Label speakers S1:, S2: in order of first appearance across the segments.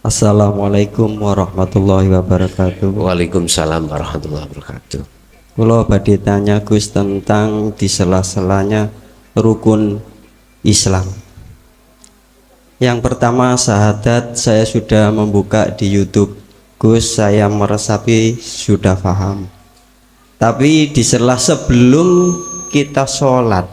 S1: Assalamualaikum warahmatullahi wabarakatuh.
S2: Waalaikumsalam warahmatullahi wabarakatuh.
S1: Kalau badhe tanya Gus tentang di sela-selanya rukun Islam. Yang pertama syahadat saya sudah membuka di YouTube. Gus, saya meresapi sudah paham. Tapi di sela sebelum kita sholat,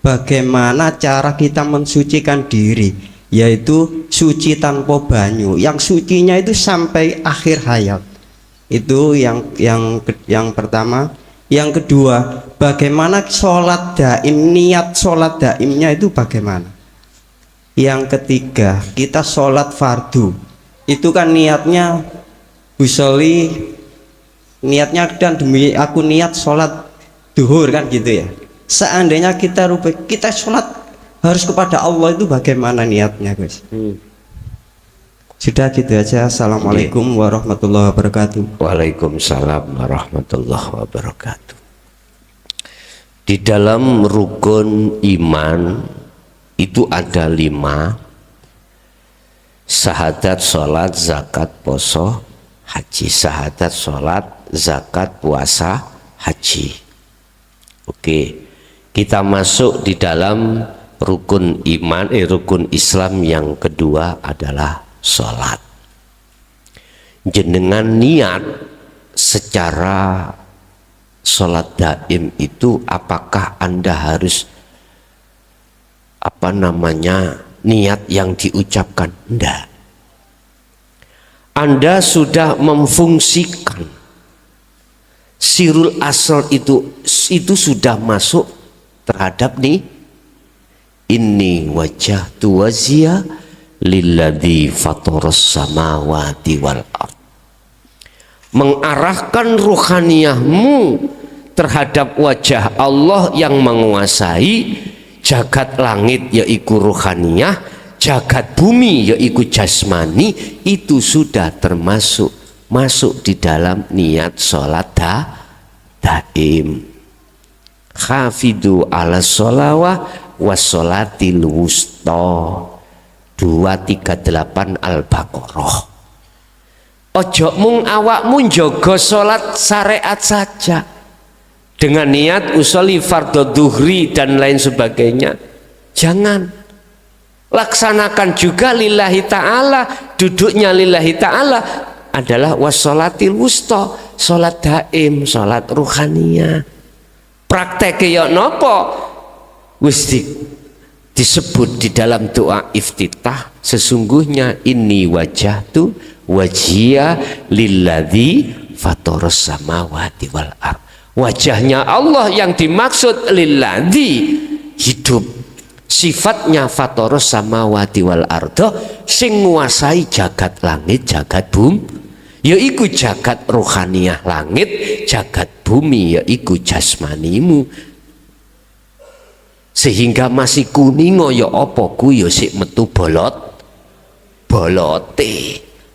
S1: bagaimana cara kita mensucikan diri? Yaitu suci tanpa banyu, yang sucinya itu sampai akhir hayat. Itu yang pertama. Yang kedua, bagaimana sholat daim, niat sholat daimnya itu bagaimana? Yang ketiga, kita sholat fardu, itu kan niatnya usoli, niatnya dan demi aku niat sholat duhur kan gitu ya. Seandainya kita sholat harus kepada Allah, itu bagaimana niatnya Gus? Sudah gitu aja. Assalamualaikum warahmatullahi wabarakatuh.
S2: Waalaikumsalam warahmatullahi wabarakatuh. Di dalam rukun iman itu ada 5: syahadat, sholat, zakat, poso, haji. Syahadat, sholat, zakat, puasa, haji. Oke, kita masuk di dalam rukun iman, rukun Islam yang kedua adalah sholat. Jenengan niat secara sholat daim itu, apakah Anda harus niat yang diucapkan? Enggak. Anda sudah memfungsikan sirul asal itu sudah masuk terhadap inni wajjahtu wajhiya lilladzi fataras samawati wal ard. Mengarahkan ruhaniyahmu terhadap wajah Allah yang menguasai jagat langit yaitu ruhaniyah, jagat bumi yaitu jasmani. Itu sudah masuk di dalam niat sholat daim. Hafidu ala sholawah wassolatil wusta 238 Al-Baqarah. Ojo mung awakmu njogo sholat syariat saja dengan niat usoli fardhu duhri dan lain sebagainya. Jangan. Laksanakan juga lillahi ta'ala. Duduknya lillahi ta'ala adalah wassolatil wusta, sholat daim, sholat ruhaniyah. Praktek ya nopo? Wis disebut di dalam doa iftitah, sesungguhnya inni wajjahtu wajhiya lilladzi fataras samawati wal ard. Wajahnya Allah yang dimaksud lilladzi hidup, sifatnya fataras samawati wal ard, sing nguasai jagat langit jagat bumi, yaiku jagat rohaniyah langit, jagat bumi yaiku jasmanimu. Sehingga masih kuning ya apa ku ya sik metu bolote,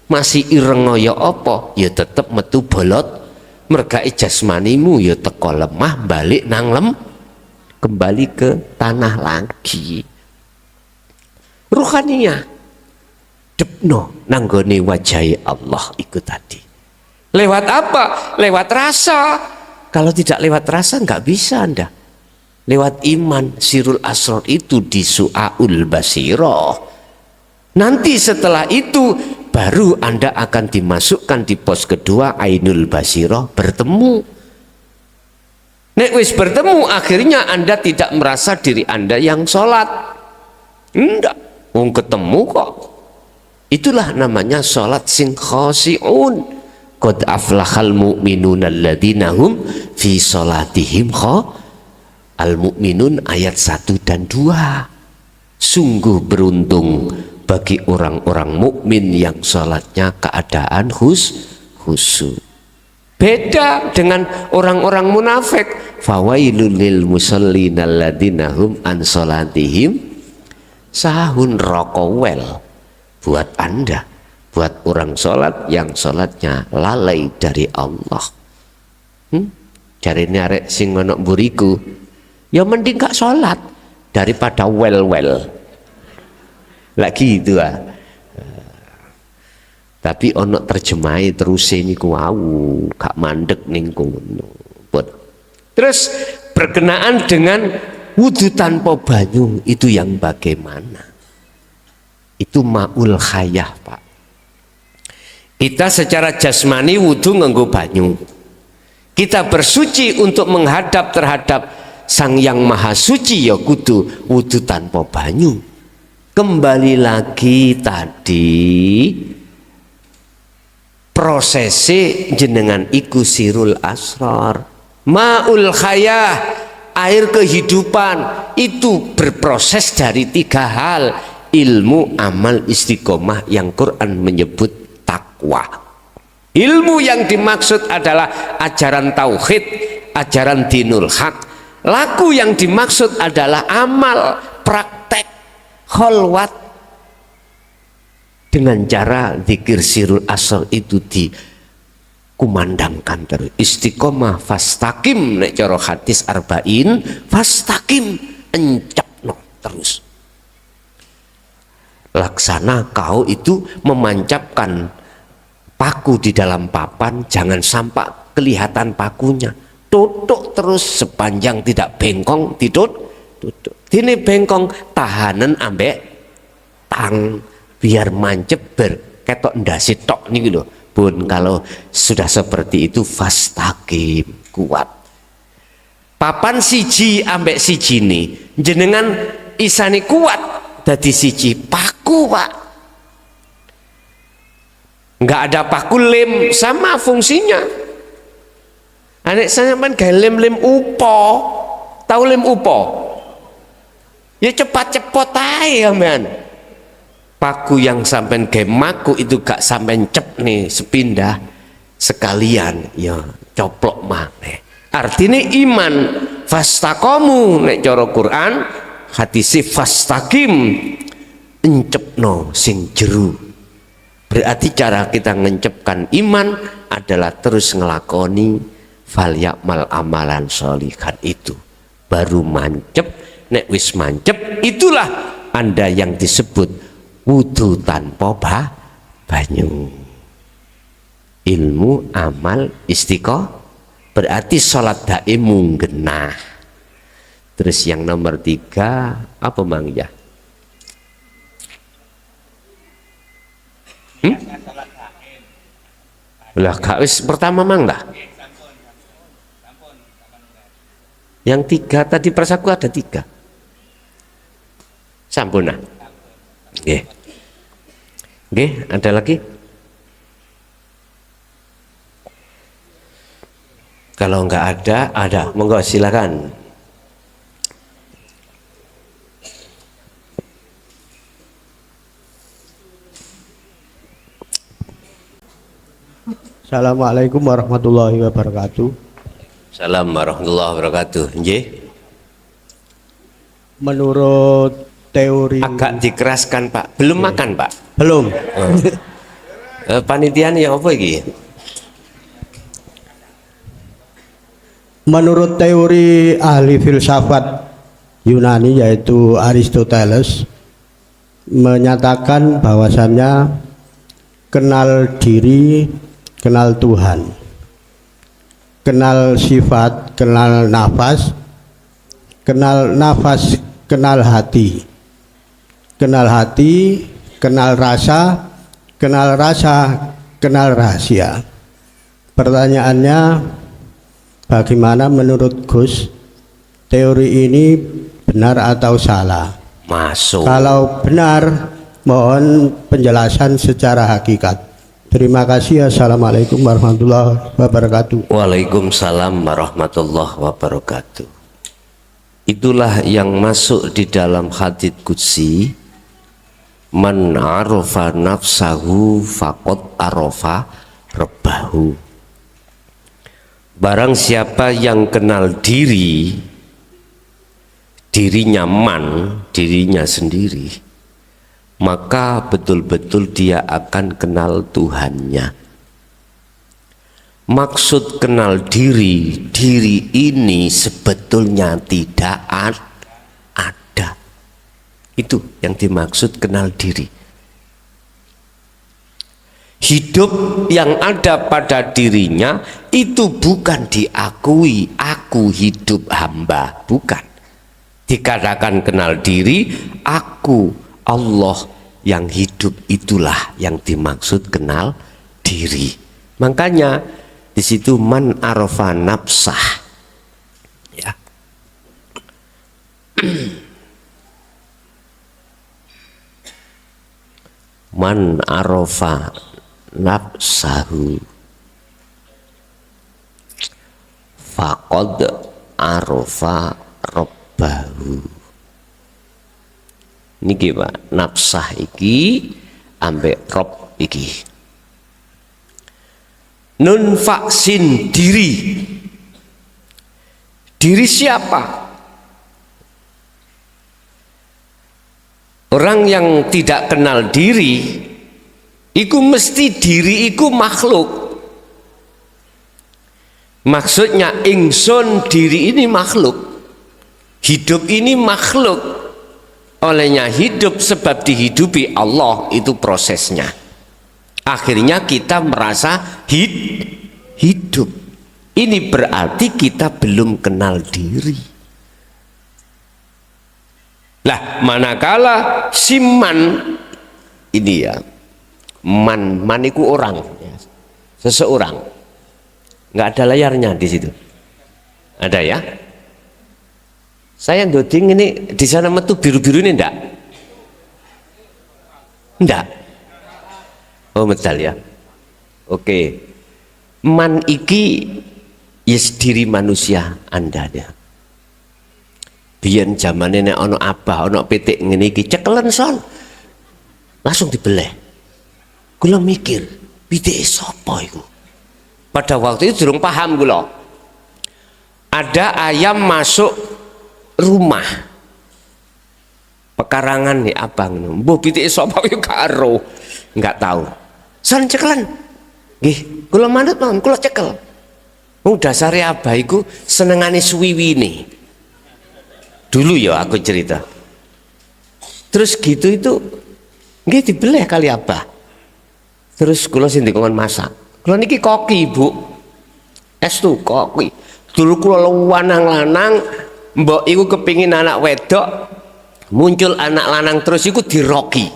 S2: masih ireng ya apa ya tetep metu bolot. Mergai jasmanimu ya teko lemah balik nang kembali ke tanah lagi. Ruhaniyah depno nanggone wajahi Allah iku tadi. Lewat apa? Lewat rasa. Kalau tidak lewat rasa nggak bisa Anda. Lewat iman, sirul asrar itu di su'aul basirah. Nanti setelah itu baru Anda akan dimasukkan di pos kedua, ainul basirah, bertemu. Nek wis bertemu, akhirnya Anda tidak merasa diri Anda yang sholat. Enggak, wong ketemu kok. Itulah namanya sholat sing khosi'un. Qad aflahal mu'minuna alladzina hum fi sholatihim Al-Mu'minun ayat 1 dan 2. Sungguh beruntung bagi orang-orang mukmin yang sholatnya keadaan khusyuk. Beda dengan orang-orang munafik. Fawailul lil musallin alladzina hum an sholatihim sahun. Rokowel buat Anda, buat orang sholat yang sholatnya lalai dari Allah. Cari nyarek sing ngono buriku, ya mending gak sholat daripada well lagi itu Tapi ono terjemahe terus niku wau gak mandek ning kono. Terus berkenaan dengan wudu tanpa banyu itu yang bagaimana? Itu maul khayah, Pak. Kita secara jasmani wudu nganggo banyu. Kita bersuci untuk menghadap terhadap Sang Yang Maha Suci ya kudu wudu tanpa banyu. Kembali lagi tadi prosesi jenengan iku sirul asrar, maul khayah, air kehidupan itu berproses dari 3 hal: ilmu, amal, istiqomah yang Quran menyebut takwa. Ilmu yang dimaksud adalah ajaran tauhid, ajaran dinul haq. Laku yang dimaksud adalah amal, praktek, kholwat. Dengan cara zikir sirul asr itu dikumandangkan terus. Istiqomah fastaqim, nek cara hadis arba'in, fastaqim, encapno terus. Laksana kau itu memancapkan paku di dalam papan, jangan sampai kelihatan pakunya. Tutuk terus sepanjang tidak bengkong, tutuk. Ini bengkong tahanan ambek tang, biar mancep berketok ndasi tok nih gitu. Pun kalau sudah seperti itu fastaqim, kuat. Papan siji ambek siji nih jenengan isani kuat dadi siji paku, Pak. Nggak ada paku lem sama fungsinya. Anek saya kan gaya lem upo, tahu lem upo? Ya cepat-cepat aja man. Paku yang sampai gemaku itu gak sampai cep nih sepindah sekalian ya coplok maneh. Artinya iman fastaqomu nek cara Quran hadis fastaqim encepno sing jeru. Berarti cara kita ngencepkan iman adalah terus ngelakoni falyakmal amalan sholihan itu baru mancep. Nek wis mancep itulah Anda yang disebut wudu tanpa banyu. Ilmu, amal, istiqomah, berarti sholat daim munggenah. Terus yang nomor 3 apa Bang ya? Lah gak wis pertama Mang lah. Yang 3 tadi persaku ada 3. Sampuna. Nggih. Nggih, ada lagi? Kalau enggak ada. Monggo silakan.
S3: Assalamualaikum warahmatullahi wabarakatuh.
S2: Assalamualaikum warahmatullahi wabarakatuh. Nggih.
S3: Menurut teori
S2: Agak dikeraskan Pak. Belum makan Pak?
S3: belum.
S2: Panitian yang apa iki?
S3: Menurut teori ahli filsafat Yunani yaitu Aristoteles menyatakan bahwasannya kenal diri, kenal Tuhan, kenal sifat, kenal nafas, kenal hati, kenal rasa, kenal rahasia. Pertanyaannya, bagaimana menurut Gus teori ini benar atau salah?
S2: Masuk.
S3: Kalau benar, mohon penjelasan secara hakikat. Terima kasih. Assalamualaikum warahmatullahi wabarakatuh.
S2: Waalaikumsalam warahmatullahi wabarakatuh. Itulah yang masuk di dalam hadits qudsi, man arafa nafsahu faqad arafa rabbahu. Barang siapa yang kenal dirinya dirinya sendiri, maka betul-betul dia akan kenal Tuhannya. Maksud kenal diri ini sebetulnya tidak ada. Itu yang dimaksud kenal diri. hidup yang ada pada dirinya itu bukan diakui aku hidup hamba, bukan. Dikatakan kenal diri, aku Allah yang hidup, itulah yang dimaksud kenal diri. Makanya di situ man arafa nafsah, ya. Man arafa nafsahu faqad arafa rabbahu. Niki Pak, nafsah iki ambek rob iki. Nun vaksin diri. Diri siapa? Orang yang tidak kenal diri, iku mesti diri iku makhluk. Maksudnya ingsun diri ini makhluk. Hidup ini makhluk. Olehnya hidup sebab dihidupi Allah, itu prosesnya. Akhirnya kita merasa hidup. Ini berarti kita belum kenal diri. Lah manakala siman ini ya, man itu orang, ya, seseorang. Nggak ada layarnya di situ. Ada ya? Saya doding ini di sana metu biru-biru ini enggak? Enggak. Oh medal ya. Oke. Man iki yes diri manusia Anda dia. Biyen zamane nek ana abah, ana pitik ngene iki cekelen son. Langsung dibeleh. Kula mikir, pitike sapa iku? Pada waktu itu durung paham kula. Ada ayam masuk rumah. Pekarangan nih abang, mbuh pitike sapa yo karo. Enggak tahu. Son cekelen. Nggih, kula manut mawon, kula cekel. Wong dasare abah iku senengane suwiwine. Dulu ya aku cerita. Terus gitu itu nggih dibeleh kali abah. Terus kula sing dikon masak. Kula niki koki, Bu. Estu koki. Dulu kula lanang-lanang, mbok iku kepingin anak wedok, muncul anak lanang terus iku diroki.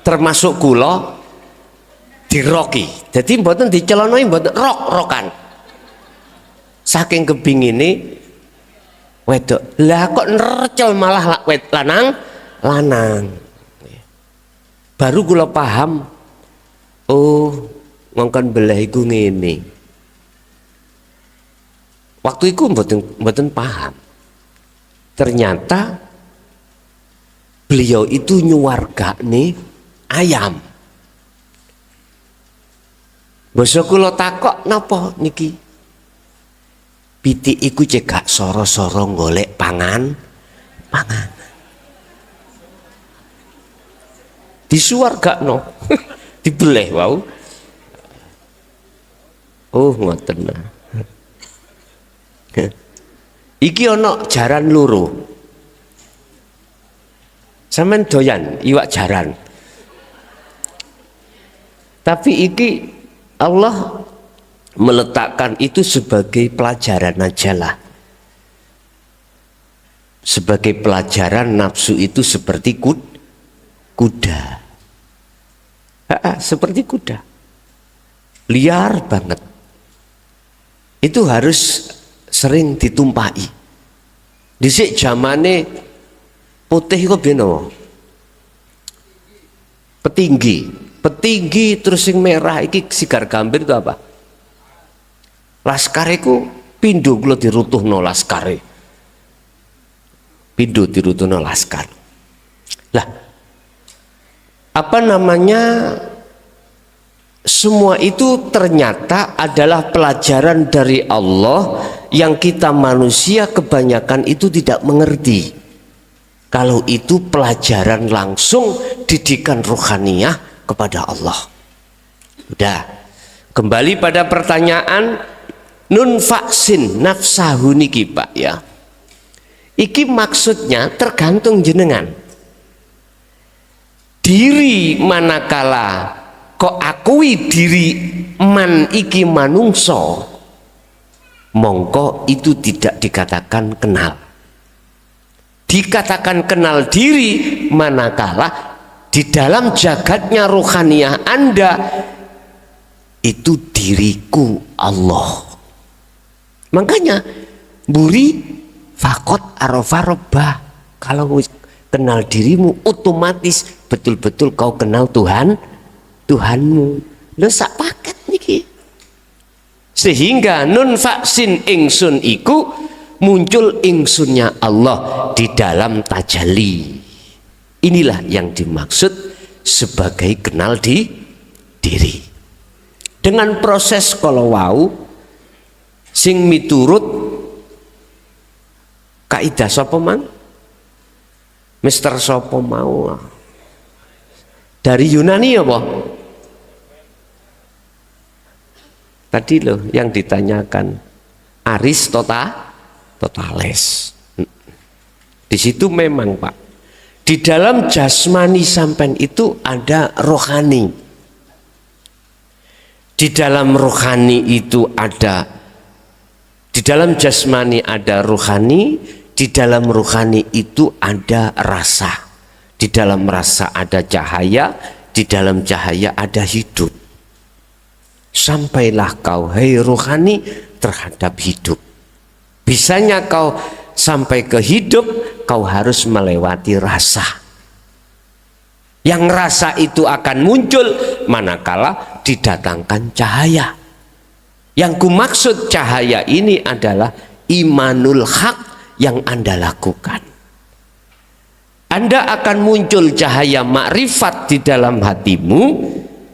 S2: Termasuk kula diroki. Jadi mboten dicelonoi, mboten rok-rokan. Saking kepingine wedok, lah kok nercel malah lanang. Baru kula paham, oh ngongkon belah iku ngene. Waktu itu mboten paham. Ternyata beliau itu nyuwargane ayam. Basa kula takok napa niki? Pitik iku cekak soro-soro golek pangan. Disuwargakno. Dibeleh wau. Oh ngoten. Iki ana jaran loro. Sampeyan doyan iwak jaran. Tapi iki Allah meletakkan itu sebagai pelajaran aja lah. Sebagai pelajaran nafsu itu seperti kuda. Seperti kuda. Liar banget. Itu harus sering ditumpai. Dhisik zamane putih kok beno. Petinggi terus sing merah iki sigar gambir itu apa? Laskar iku pindho kula dirutuhno laskare. Pindho dirutuhno laskar. Lah apa namanya, semua itu ternyata adalah pelajaran dari Allah yang kita manusia kebanyakan itu tidak mengerti. Kalau itu pelajaran langsung didikan rohaniyah kepada Allah. Udah, kembali pada pertanyaan nun vaksin nafsahu niki Pak ya. Iki maksudnya tergantung jenengan. Diri manakala kok akui diri man iki manungso, mongko itu tidak dikatakan kenal. Dikatakan kenal diri manakala di dalam jagatnya rohaniah Anda itu diriku Allah. Makanya buri fakot arofa robbah. Kalau kenal dirimu otomatis betul-betul kau kenal Tuhanmu. Lo sak paket niki. Sehingga nun vaksin ingsun iku muncul ingsunnya Allah di dalam tajalli. Inilah yang dimaksud sebagai kenal diri. Dengan proses kalau wau sing miturut kaidah sapa mang? Mister sapa mau? Dari Yunani apa? Tadi loh yang ditanyakan Aristoteles. Di situ memang Pak, di dalam jasmani sampean itu ada rohani. Di dalam rohani itu ada, di dalam jasmani ada rohani, di dalam rohani itu ada rasa, di dalam rasa ada cahaya, di dalam cahaya ada hidup. Sampailah kau hai rohani terhadap hidup. Bisanya kau sampai ke hidup, kau harus melewati rasa. Yang rasa itu akan muncul manakala didatangkan cahaya. Yang kumaksud cahaya ini adalah imanul haq yang Anda lakukan. Anda akan muncul cahaya makrifat di dalam hatimu,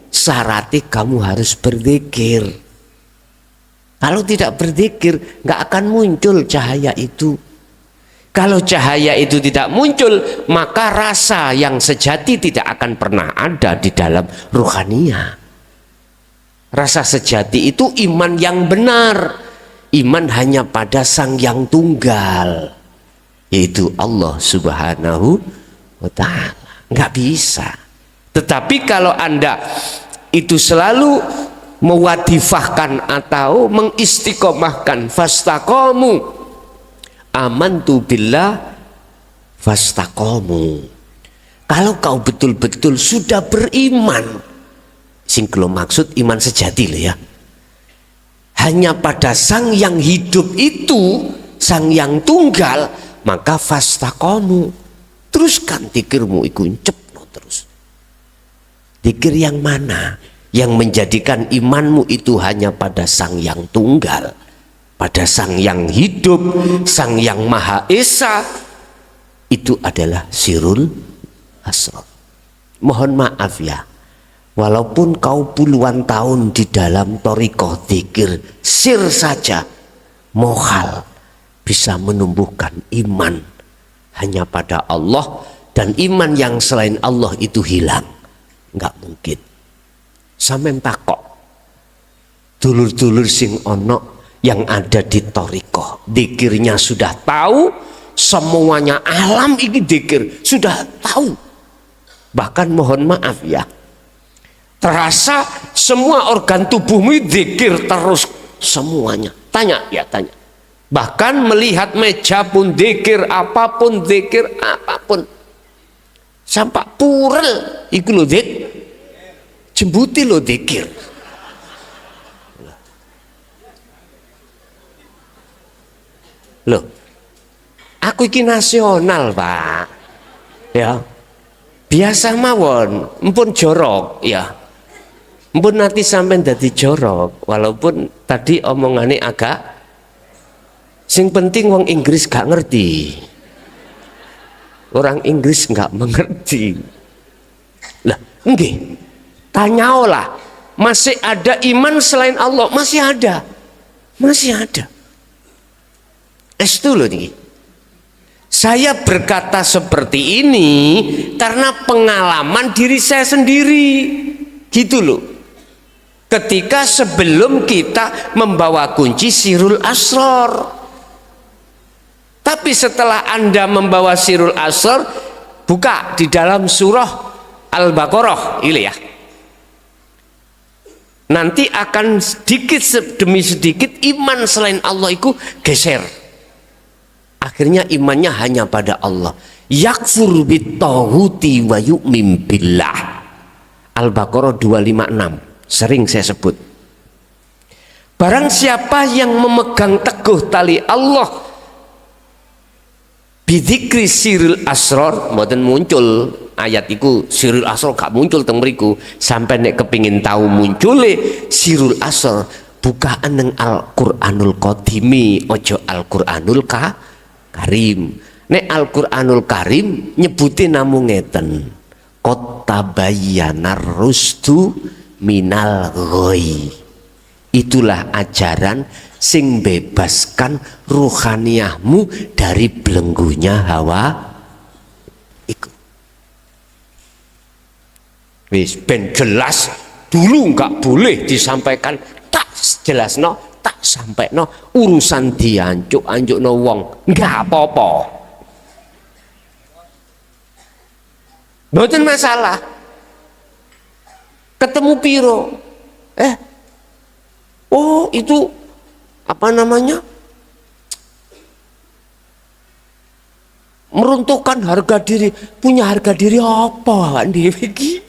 S2: syaratnya kamu harus berzikir. Kalau tidak berzikir, nggak akan muncul cahaya itu. Kalau cahaya itu tidak muncul, maka rasa yang sejati tidak akan pernah ada di dalam ruhaniyah. Rasa sejati itu iman yang benar. Iman hanya pada Sang Yang Tunggal, yaitu Allah Subhanahu wa Ta'ala. Nggak bisa. Tetapi kalau Anda itu selalu mewadifahkan atau mengistiqomahkan fastaqomu, amantu billah fastaqomu. Kalau kau betul-betul sudah beriman, sing kelo maksud iman sejati loh ya, hanya pada Sang Yang hidup itu, Sang Yang Tunggal, maka fastaqomu, teruskan zikirmu iku cepno terus. Zikir yang mana? Yang menjadikan imanmu itu hanya pada Sang Yang Tunggal, pada Sang Yang hidup, Sang Yang Maha Esa. Itu adalah sirul asrar. Mohon maaf ya, walaupun kau puluhan tahun di dalam thariqah zikir sir saja, mohal bisa menumbuhkan iman hanya pada Allah, dan iman yang selain Allah itu hilang. Nggak mungkin. Sampeyan takok dulur-dulur sing ono yang ada di thariqah, zikirnya sudah tahu, semuanya alam ini zikir sudah tahu. Bahkan mohon maaf ya, terasa semua organ tubuhmu zikir terus semuanya. Tanya ya, tanya. Bahkan melihat meja pun zikir, apapun zikir, apapun. Sampai purel iku lho dik. Jembuti lo zikir. Loh, aku iki nasional Pak, ya biasa mawon, empun jorok ya, empun nanti sampai dadi jorok, walaupun tadi omongannya agak, sing penting wong Inggris gak ngerti, orang Inggris gak mengerti. Lah, nggih. Tanyaolah, masih ada iman selain Allah? Masih ada, masih ada. Estu loh nih. Saya berkata seperti ini karena pengalaman diri saya sendiri, gitu loh. Ketika sebelum kita membawa kunci sirul asrar, tapi setelah Anda membawa sirul asrar, buka di dalam surah Al-Baqarah, ini ya. nanti akan sedikit demi sedikit iman selain Allah itu geser. Akhirnya imannya hanya pada Allah. Yakfur bittaghuti wa yu'min billah. Al-Baqarah 256. Sering saya sebut. Barang siapa yang memegang teguh tali Allah bidzikri siril asrar, mboten muncul ayat iku sirul asrar, gak muncul teng mriku. Sampai nek kepingin tahu muncule sirul asrar, bukaan nang Al-Qur'anul Qadimi, ojo Al-Qur'anul Karim. Nek Al-Qur'anul Karim nyebutin namung ngeten, qad tabayyana rusdu minal ghoi. Itulah ajaran sing bebaskan ruhaniyahmu dari belenggunya hawa iku. Wis ben jelas dulu nggak boleh disampaikan, tak jelas no, tak sampai no, urusan diancuk no wong nggak apa-apa, mboten masalah. Ketemu piro, oh itu apa namanya, meruntuhkan harga diri. Punya harga diri apa dhewe iki?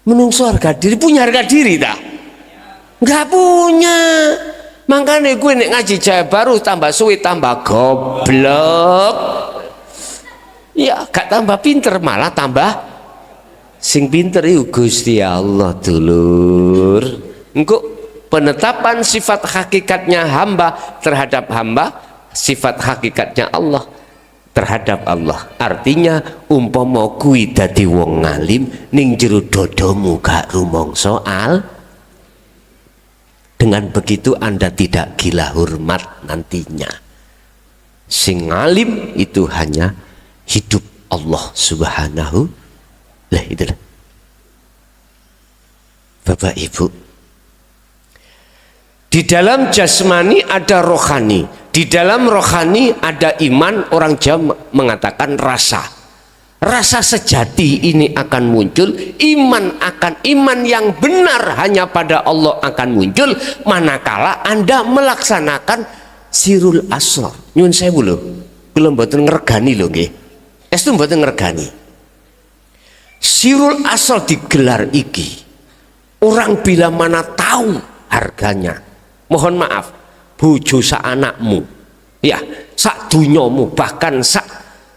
S2: Menungso harga diri, punya harga diri tak? Nggak punya. Makanya gue nek ngaji Jawa Baru tambah suwi tambah goblok. Ya gak tambah pinter, malah tambah sing pinter itu Gusti Allah dulur. Engko penetapan sifat hakikatnya hamba terhadap hamba, sifat hakikatnya Allah terhadap Allah. Artinya umpama kuwi dadi wong ngalim ning jero dodomu gak rumangsa soal. Dengan begitu Anda tidak gila hormat nantinya. Sing ngalim itu hanya hidup Allah Subhanahu. Lah itulah Bapak Ibu, di dalam jasmani ada rohani, di dalam rohani ada iman. Orang Jawa mengatakan rasa. Rasa sejati ini akan muncul, iman yang benar hanya pada Allah akan muncul manakala Anda melaksanakan sirul asrar. Nyun sewu lho, kula mboten ngregani lho nggih. Estu mboten ngregani. Sirul asrar digelar iki, orang bila mana tahu harganya. Mohon maaf, bojo sak anakmu, ya, sak dunyamu, bahkan sak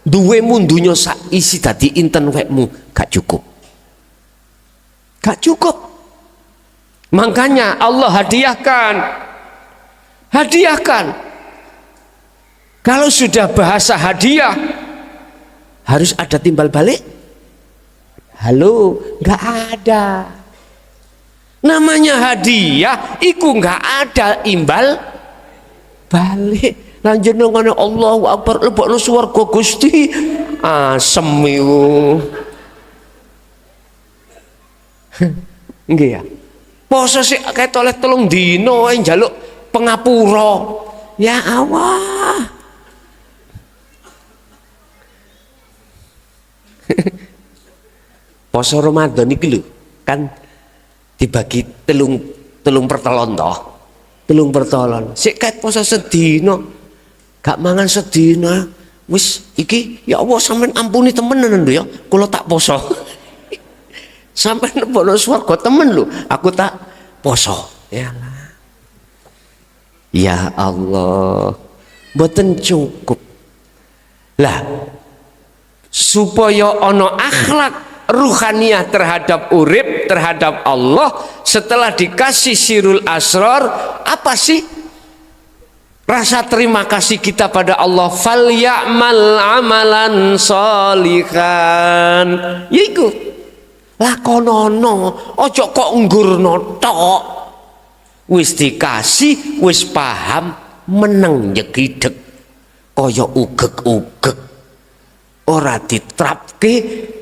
S2: duwemu dunya sak isi dadi inten wekmu, gak cukup. Gak cukup. Makanya Allah hadiahkan. Kalau sudah bahasa hadiah harus ada timbal balik. Halo, gak ada. Namanya hadiah iku nggak ada imbal balik. Lanjut nongone Allahu Akbar lebokno swarga Gusti asem iku. Nggih ya. Poso sik kae oleh 3 dina ae njaluk pengapura. Ya Allah. Poso Ramadan iki lho kan dibagi telung pertelon toh, telung pertelon. Sik ket poso sedina, gak mangan sedina, wis iki ya Allah sampean ampuni temenan lho ya, kula tak poso. Sampean nebono swarga temen lho, aku tak poso. Ya Allah, mboten cukup. Lah supaya ono akhlak ruhaniyah terhadap urip, terhadap Allah, setelah dikasih sirul asrar, apa sih rasa terima kasih kita pada Allah? Fal ya'mal amalan sholihan, yaiku lakonono, ojo kok nggurno tok. Wis dikasih, wis paham, meneng nyegideg kaya ugeg-ugeg, ora diterapke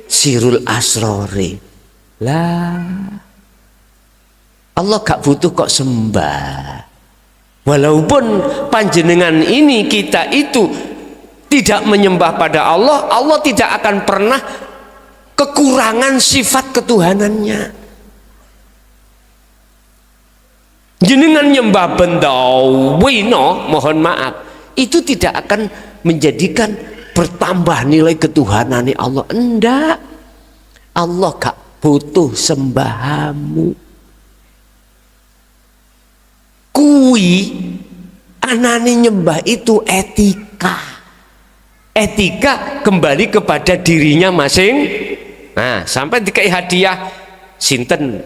S2: sirul asrori. Lah Allah gak butuh kok sembah. Walaupun panjenengan ini, kita itu tidak menyembah pada Allah, Allah tidak akan pernah kekurangan sifat ketuhanannya. Jenengan nyembah benda wino, mohon maaf, itu tidak akan menjadikan bertambah nilai ketuhanan Allah. Enggak. Allah gak butuh sembahamu. Kui anane nyembah itu etika. Etika kembali kepada dirinya masing. Nah, sampai dikai hadiah sinten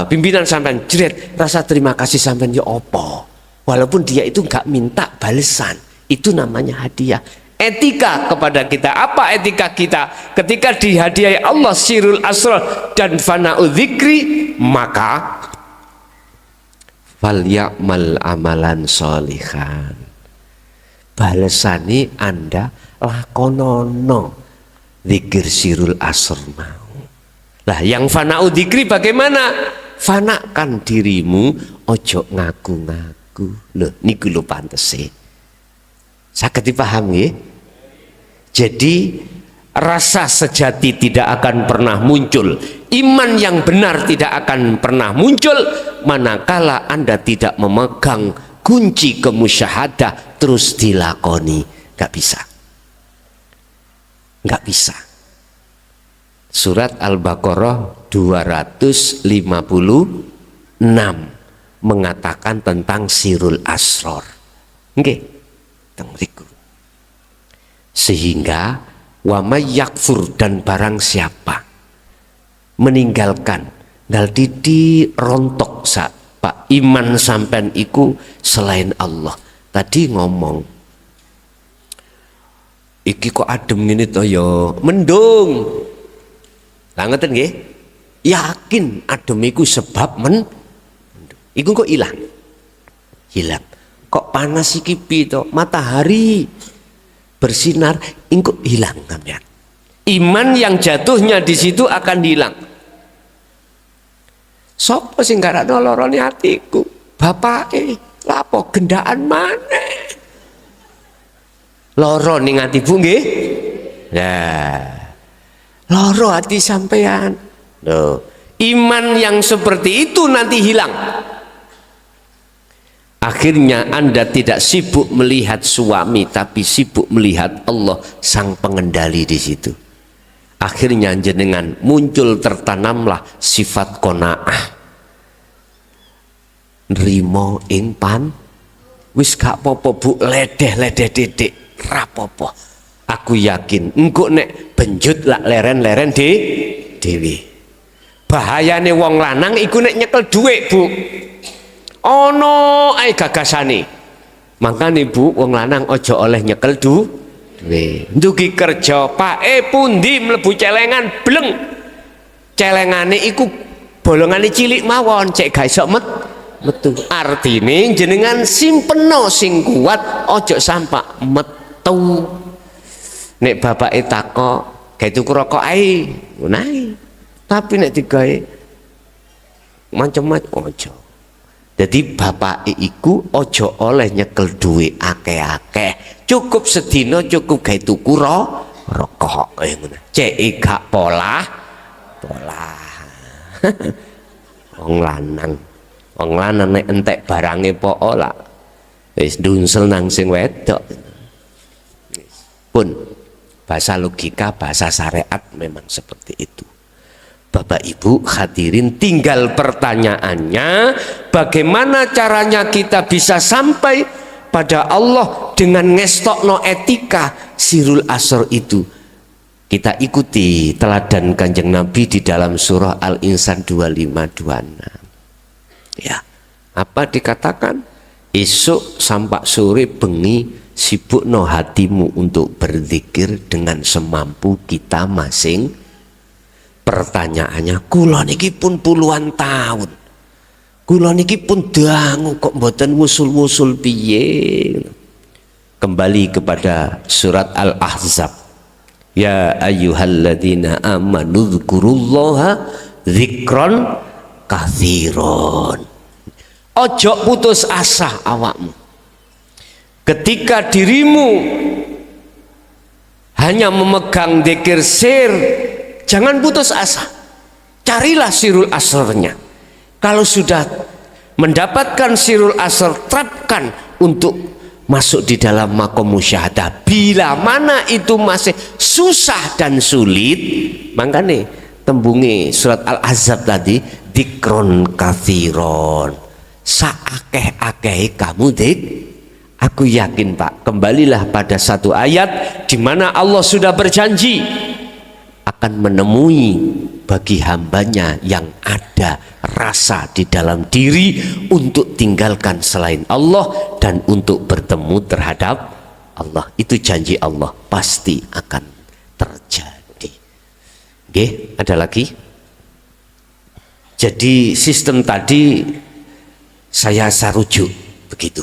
S2: pimpinan sampean jret, rasa terima kasih sampean ya opo. Walaupun dia itu nggak minta balesan, itu namanya hadiah. Etika kepada kita, apa etika kita? Ketika dihadiahi Allah sirul asrar dan fana'u dzikri, maka fal ya'mal amalan sholihan. Balesani Anda lakonono zikir sirul asr mau. Lah yang fana'u dzikri bagaimana? Fanakan dirimu, ojo ngaku-ngaku. Loh niku lho pantese. Saged dipahami nggih? Jadi rasa sejati tidak akan pernah muncul, iman yang benar tidak akan pernah muncul manakala Anda tidak memegang kunci kemusyahadah terus dilakoni. Gak bisa, gak bisa. Surat Al-Baqarah 256 mengatakan tentang sirul asror. Nggih, teng mriku. Sehingga wa may yakfur, dan barang siapa meninggalkan ngal didi rontok Pak iman sampean iku selain Allah. Tadi ngomong iki kok adem ngene to ya mendung. Lah ngoten nggih? Yakin adem iku sebab mendung. Iku kok ilang. Hilang. Kok panas iki pi to? Matahari bersinar, ingkuk hilang sampean. Iman yang jatuhnya di situ akan hilang. Sopo sing garakno lorone atiku? Bapake, lapo gendaan maneh? Loro ning atiku nggih? Nah, loro hati sampean. Loh, iman yang seperti itu nanti hilang. Akhirnya Anda tidak sibuk melihat suami, tapi sibuk melihat Allah sang pengendali di situ. Akhirnya jenengan muncul, tertanamlah sifat qanaah. Nrimo ing pan, wis gak popo bu, ledeh-ledeh titik, rapopo. Aku yakin engko nek benjut lak leren-leren dewi. Bahayane wong lanang iku nek nyekel dhuwit, Bu. Ono ae gagasane. Makane Bu, wong lanang aja oleh nyekel duwe. Ndugi kerja, pake pundi mlebu celengan bleng. Celengane iku bolongane cilik mawon, cek gak iso metu. Artine jenengan simpeno sing kuat, aja sampak metu. Nek bapake takok, gawe tuku rokok ae, ngono. Tapi nek digawe macam-macam aja. Jadi bapak iku ojo oleh nyekel duit akeh-akeh, cukup sedina cukup gawe tuku rokok ngono. Cek gak pola. Wong lanang nek entek barange poko lak wis dunsel nang sing wedok. Pun bahasa logika, bahasa syariat memang seperti itu. Bapak Ibu hadirin, tinggal pertanyaannya bagaimana caranya kita bisa sampai pada Allah dengan ngestokno etika sirul asr itu. Kita ikuti teladan Kanjeng Nabi di dalam surah Al-Insan 25-26. Ya, apa dikatakan? Esok sampai sore bengi sibukno hatimu untuk berzikir dengan semampu kita masing. Pertanyaannya, kula niki pun puluhan tahun, kula niki pun dangu kok mboten wusul-wusul piye. Kembali kepada surat Al-Ahzab. Ya ayyuhalladzina amanu dzkurullaha dzikron katsiron. Ojo putus asa awakmu. Ketika dirimu hanya memegang dzikir sir, jangan putus asa, carilah sirul asrornya. Kalau sudah mendapatkan sirul asr, terapkan untuk masuk di dalam makom musyahadah. Bila mana itu masih susah dan sulit, makanya tembungi surat Al-Ahzab tadi, dikron kathiron, saakeh-akeh kamu dik. Aku yakin Pak, kembalilah pada satu ayat di mana Allah sudah berjanji akan menemui bagi hambanya yang ada rasa di dalam diri untuk tinggalkan selain Allah dan untuk bertemu terhadap Allah. Itu janji Allah, pasti akan terjadi. Oke, ada lagi? Jadi sistem tadi saya rujuk begitu.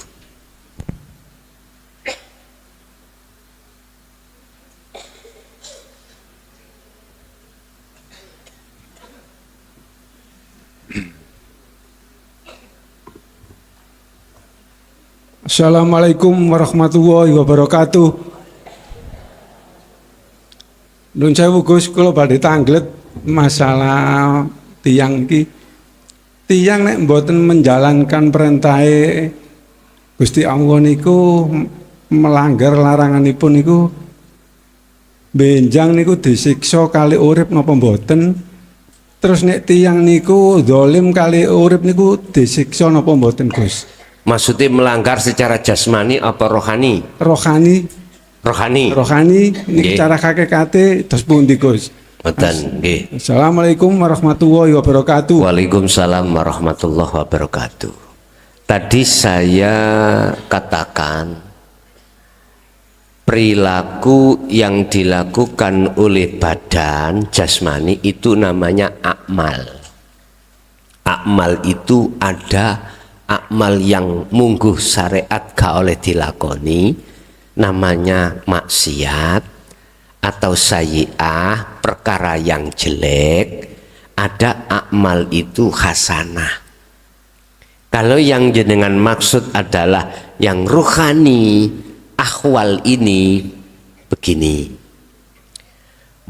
S4: Assalamualaikum warahmatullahi wabarakatuh. Nun sewu Gus, kula badhe tanglet masalah tiyang iki. Tiyang nek mboten menjalankan perintahe Gusti Allah niku, melanggar laranganipun niku, benjang niku disiksa kali urip napa mboten? Terus nek tiyang niku zalim kali urip niku disiksa napa mboten Gus?
S2: Maksudnya melanggar secara jasmani apa rohani?
S4: Rohani.
S2: Rohani.
S4: Rohani ini cara hakikate terus pundi Gus?
S2: Mboten nggih.
S4: Assalamualaikum warahmatullahi wabarakatuh.
S2: Waalaikumsalam warahmatullahi wabarakatuh. Tadi saya katakan perilaku yang dilakukan oleh badan jasmani itu namanya akmal. Akmal itu ada akmal yang mungguh syariat gak oleh dilakoni, namanya maksiat atau sayyi'ah, perkara yang jelek. Ada akmal itu hasanah. Kalau yang jenengan maksud adalah yang ruhani, ahwal ini begini.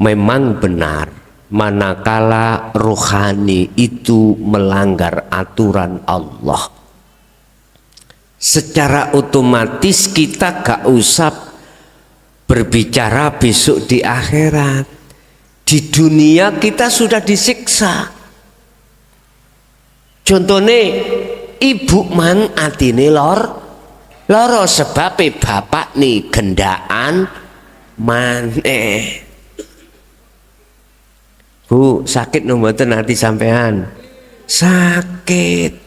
S2: Memang benar, manakala ruhani itu melanggar aturan Allah, secara otomatis kita gak usah berbicara besok di akhirat. Di dunia kita sudah disiksa. Contohnya ibu mang atine loro sebab bapak nih gendaan maneh. Bu, sakit mboten hati sampean? Sakit.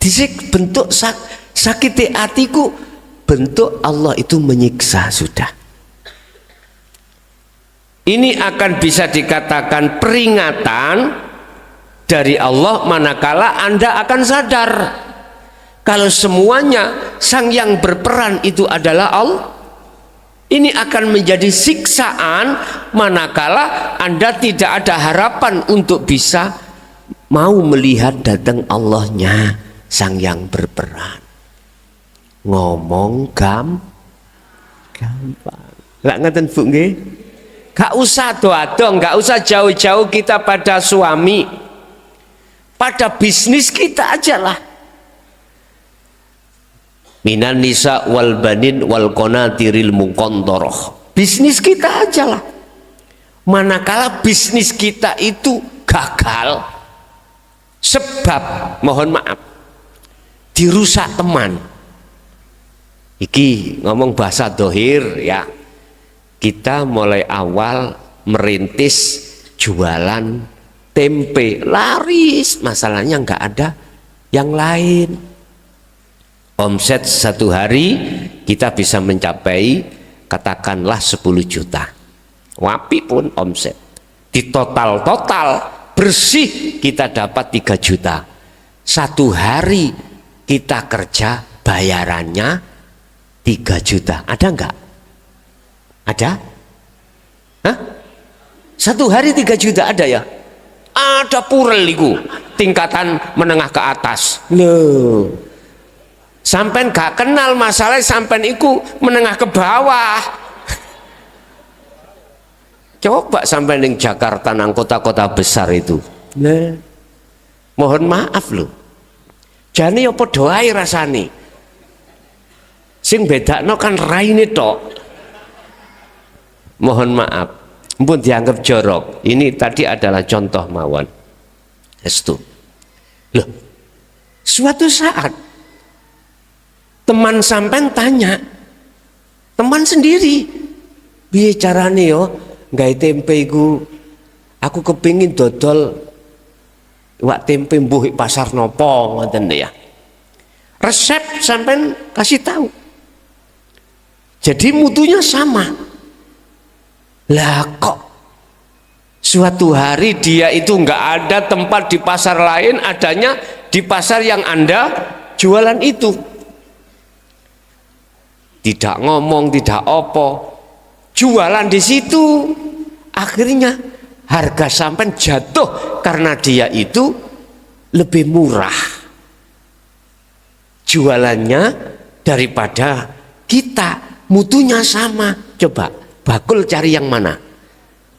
S2: Disik bentuk sakit hatiku, bentuk Allah itu menyiksa sudah. Ini akan bisa dikatakan peringatan dari Allah manakala Anda akan sadar kalau semuanya sang yang berperan itu adalah Allah. Ini akan menjadi siksaan manakala Anda tidak ada harapan untuk bisa mau melihat datang Allahnya sang yang berperan. Ngomong gampang. Lak ngeten Bu nggih? Gak usah doa-doa, gak usah jauh-jauh kita pada suami. Pada bisnis kita aja lah. Minan nisa wal banin wal qanatiril muqantarah. Bisnis kita aja lah. Manakala bisnis kita itu gagal sebab mohon maaf dirusak teman. Iki ngomong bahasa dohir ya. Kita mulai awal merintis jualan tempe, laris, masalahnya nggak ada yang lain. Omset satu hari kita bisa mencapai katakanlah 10 juta. Wapi pun omset. Di total bersih kita dapat 3 juta. Satu hari kita kerja bayarannya 3 juta. Ada enggak? Ada? Hah? Satu hari 3 juta ada ya? Ada purel itu tingkatan menengah ke atas. Loh. Sampai gak kenal masalah sampai iku menengah ke bawah. Coba sampai di Jakarta nang kota-kota besar itu. Nah, Mohon maaf lho. Jane ya padha ae rasane. Sing bedakno kan raine tok. Mohon maaf, mpun dianggap jorok. Ini tadi adalah contoh mawon. Estu. Loh, suatu saat teman sampean tanya, teman sendiri, piye carane yo gawe tempe iku? Aku kepingin dodol wak tempe mbuh pasar nopo ngoten ya. Resep sampean kasih tahu. Jadi mutunya sama. Lah kok suatu hari dia itu nggak ada tempat di pasar lain, adanya di pasar yang Anda jualan itu. Tidak ngomong, tidak opo, jualan di situ. Akhirnya harga sampai jatuh karena dia itu lebih murah jualannya daripada kita. Mutunya sama. Coba bakul cari yang mana?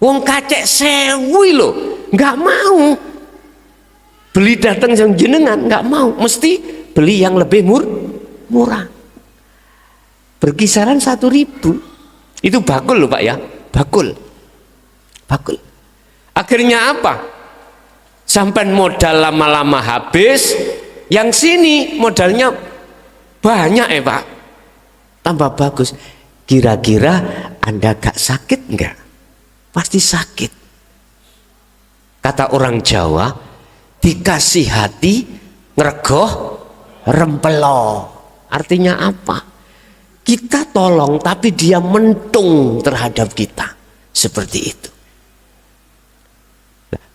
S2: Wong kacek sewi loh, nggak mau beli datang yang jenengan, nggak mau, mesti beli yang lebih murah. Berkisaran 1.000. Itu bakul loh Pak ya, bakul. Akhirnya apa? Sampai modal lama-lama habis, yang sini modalnya banyak Pak, tambah bagus. Kira-kira Anda gak sakit enggak? Pasti sakit. Kata orang Jawa, dikasih hati ngregoh rempelo. Artinya apa? Kita tolong tapi dia mentung terhadap kita. Seperti itu.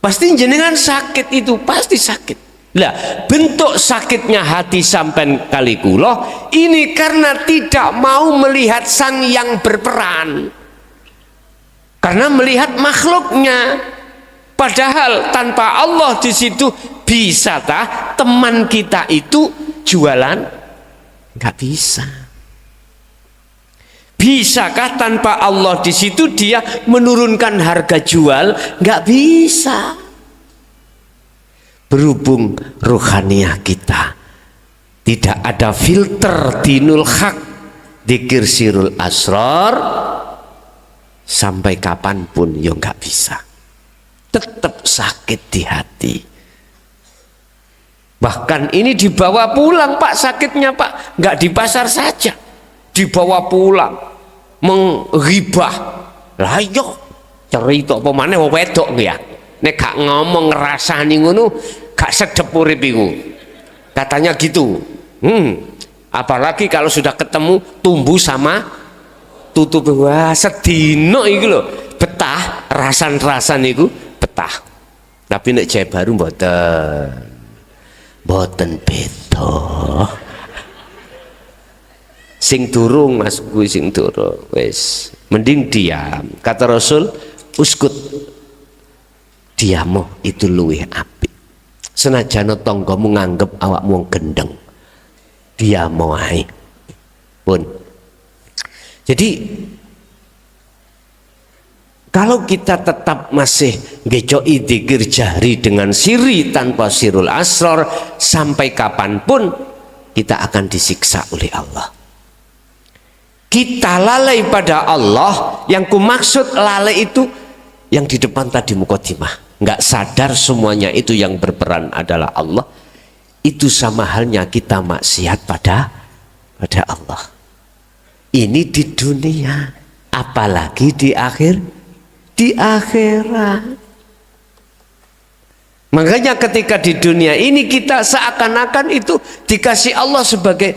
S2: Pasti jenengan sakit itu, pasti sakit. Lah, bentuk sakitnya hati sampean kali kula ini karena tidak mau melihat sang yang berperan. Karena melihat makhluknya. Padahal tanpa Allah di situ bisa tah teman kita itu jualan? Enggak bisa. Bisakah tanpa Allah di situ dia menurunkan harga jual? Enggak bisa. Berhubung rohaniah kita tidak ada filter dinul haq, dzikir sirul asrar, sampai kapanpun ya nggak bisa, tetap sakit di hati. Bahkan ini dibawa pulang Pak sakitnya Pak, nggak di pasar saja, dibawa pulang, menghibah. Lah yo cerita apa maneh wong wedok ya. Nek gak ngomong ngerasani ngono gak sedep urip iku. Katanya gitu. Apalagi kalau sudah ketemu tumbuh sama tutup, wah sedino iku lho. Betah rasan-rasan iku betah. Tapi nek Jawa Baru mboten beda. Sing durung Mas kuwi sing durung wis mending diam. Kata Rasul, uskut, diamu itu luwih apik. Senajan tanggamu nganggep awakmu gendeng, diamu ae. Pun. Jadi kalau kita tetap masih ngecoi dzikir jahri dengan siri tanpa sirul asrar, sampai kapanpun kita akan disiksa oleh Allah. Kita lalai pada Allah. Yang kumaksud lalai itu yang di depan tadi mukadimah, nggak sadar semuanya itu yang berperan adalah Allah. Itu sama halnya kita maksiat pada Allah. Ini di dunia, apalagi di akhirat. Makanya ketika di dunia ini kita seakan-akan itu dikasih Allah sebagai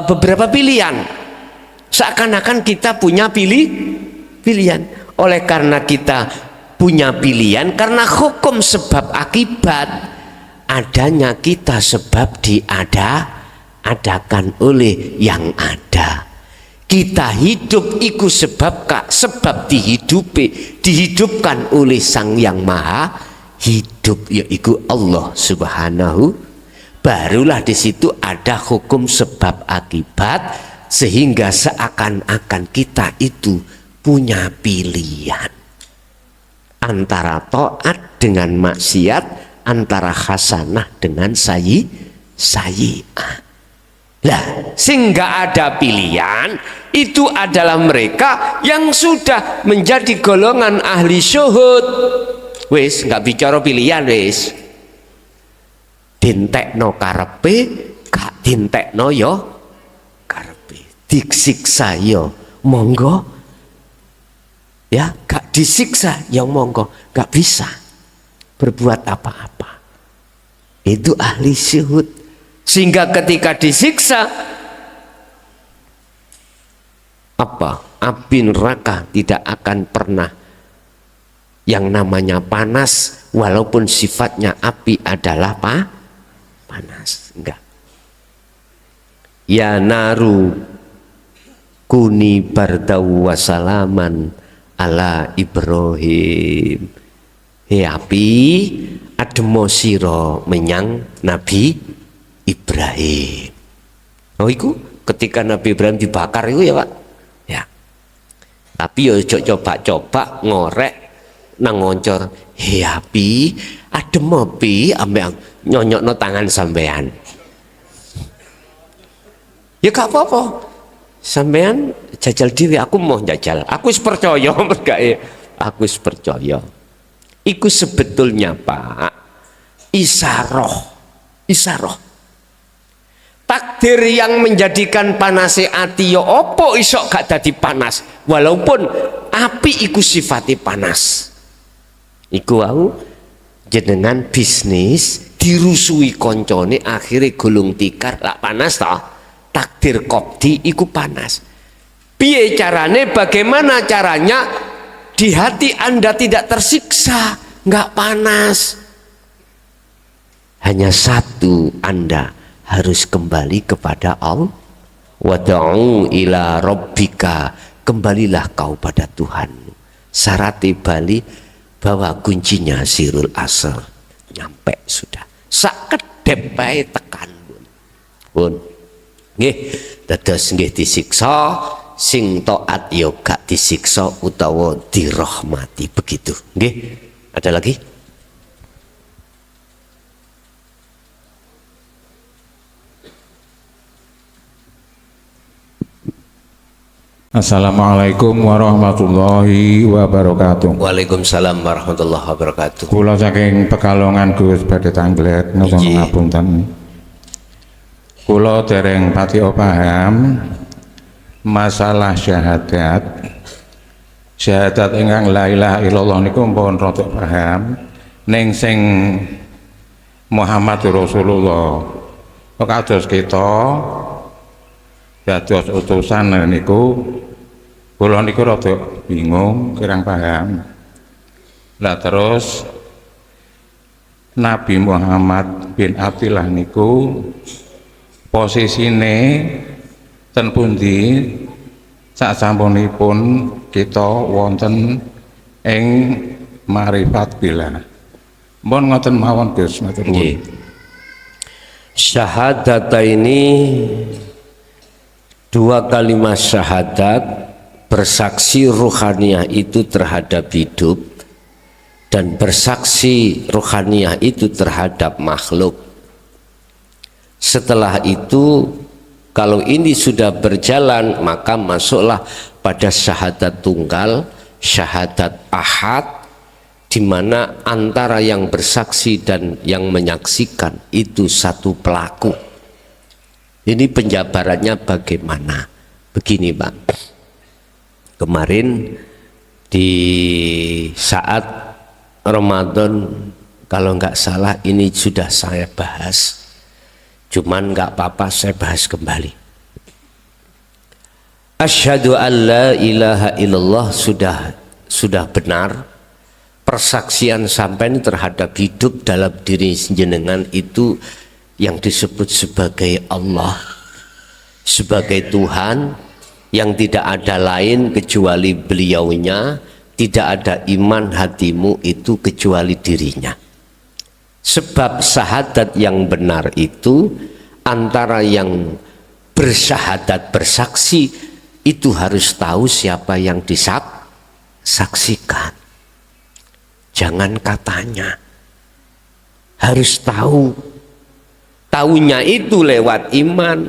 S2: beberapa pilihan. Seakan-akan kita punya pilihan. Oleh karena kita punya pilihan, karena hukum sebab akibat, adanya kita sebab diadakan oleh yang ada. Kita hidup iku sebab dihidupkan oleh Sang Yang Maha Hidup, yaitu Allah Subhanahu. Barulah di situ ada hukum sebab akibat, sehingga seakan-akan kita itu punya pilihan antara taat dengan maksiat, antara hasanah dengan sayyi'ah. Lah, sing nggak ada pilihan itu adalah mereka yang sudah menjadi golongan ahli syuhud. Wis nggak bicara pilihan, wis dintekno karepe, gak dintekno yo karepe, disiksa yo monggo, ya gak disiksa yo monggo, gak bisa berbuat apa-apa. Itu ahli syuhud. Sehingga ketika disiksa, apa? Api neraka tidak akan pernah yang namanya panas, walaupun sifatnya api adalah panas. Enggak. Ya naru kuni bardau wasalaman ala Ibrahim. Hei api, ademo siro menyang Nabi Ibrahim. Oh iku ketika Nabi Ibrahim dibakar itu ya Pak. Ya. Tapi yo coba-coba ngorek nang ngoncor. Hei api, adem api ambek nyonyokno tangan sampean. Ya gak apa-apa. Sampean jajal dhewe, aku mau jajal. Aku wis percaya mergae. Aku wis percaya. Iku sebetulnya Pak isaroh. Isaroh. Takdir yang menjadikan panase ati ya opo isok gak dadi panas, walaupun api iku sifati panas. Iku wau jenengan bisnis dirusui koncone akhirnya gulung tikar lak panas toh. Takdir kopdi iku panas. Piye carane, bagaimana caranya di hati Anda tidak tersiksa, nggak panas? Hanya satu, Anda harus kembali kepada Allah. Wad'u ila rabbika, kembalilah kau pada Tuhan. Syarat bali bawa kuncinya sirul asr, nyampe sudah. Sak kedep bae tekan pun. Nggih, dados nggih disiksa, sing taat ya gak disiksa utawa dirahmati, begitu. Nggih. Ada lagi?
S5: Assalamualaikum warahmatullahi wabarakatuh.
S2: Waalaikumsalam warahmatullahi wabarakatuh.
S5: Kula saking Pekalongan Gus badhe tanglet napa ngapunten. Kula dereng pati paham masalah syahadat. Syahadat ingkang la ilaha illallah niku pun rada paham. Ning sing Muhammad Rasulullah kados kita dados utusan niku kula niku rada bingung, kurang paham. Lah terus Nabi Muhammad bin Abdillah niku posisine ten pundi sasampunipun kita wonten ing marifat billah. Mohon ngoten mawon Gus, matur nuwun.
S2: Syahadata ini dua kalimat syahadat, bersaksi ruhaniyah itu terhadap hidup dan bersaksi ruhaniyah itu terhadap makhluk. Setelah itu kalau ini sudah berjalan, maka masuklah pada syahadat tunggal, syahadat ahad, di mana antara yang bersaksi dan yang menyaksikan itu satu pelaku. Ini penjabarannya bagaimana? Begini Pak, kemarin di saat Ramadan, kalau nggak salah ini sudah saya bahas, cuman nggak apa-apa saya bahas kembali. Asyhadu an la ilaha illallah sudah benar. Persaksian sampean terhadap hidup dalam diri jenengan itu yang disebut sebagai Allah, sebagai Tuhan yang tidak ada lain kecuali beliaunya, tidak ada iman hatimu itu kecuali dirinya. Sebab syahadat yang benar itu antara yang bersyahadat bersaksi itu harus tahu siapa yang disaksikan. Jangan katanya. harus tahu. Taunya itu lewat iman.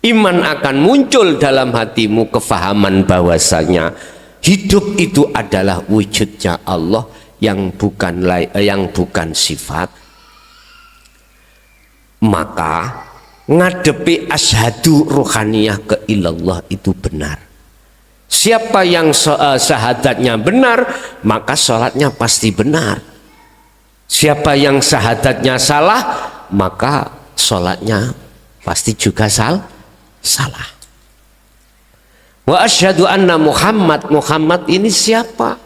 S2: Iman akan muncul dalam hatimu kefahaman bahwasanya hidup itu adalah wujudnya Allah yang bukan sifat. Maka ngadepi asyhadu rohaniyah ke ilallah itu benar. Siapa yang syahadatnya benar, maka sholatnya pasti benar. Siapa yang syahadatnya salah, maka sholatnya pasti juga salah. Wa asyhadu anna Muhammad ini siapa?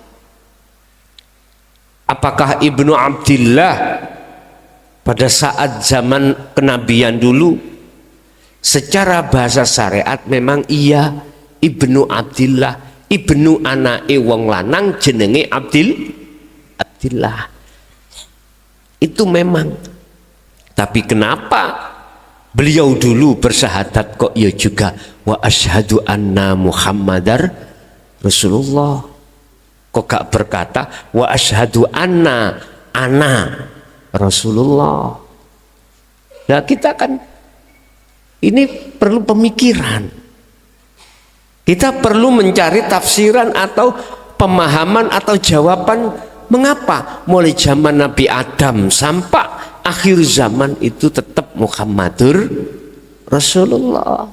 S2: Apakah Ibnu Abdillah pada saat zaman kenabian dulu? Secara bahasa syariat memang iya Ibnu Abdillah, ibnu anake wong lanang jenenge Abdillah. Itu memang. Tapi kenapa beliau dulu bersyahadat kok ya juga wa asyhadu anna Muhammadar Rasulullah? Kok gak berkata wa asyhadu anna ana Rasulullah? Nah kita kan ini perlu pemikiran. Kita perlu mencari tafsiran atau pemahaman atau jawaban mengapa mulai zaman Nabi Adam sampai akhir zaman itu tetap Muhammadur Rasulullah.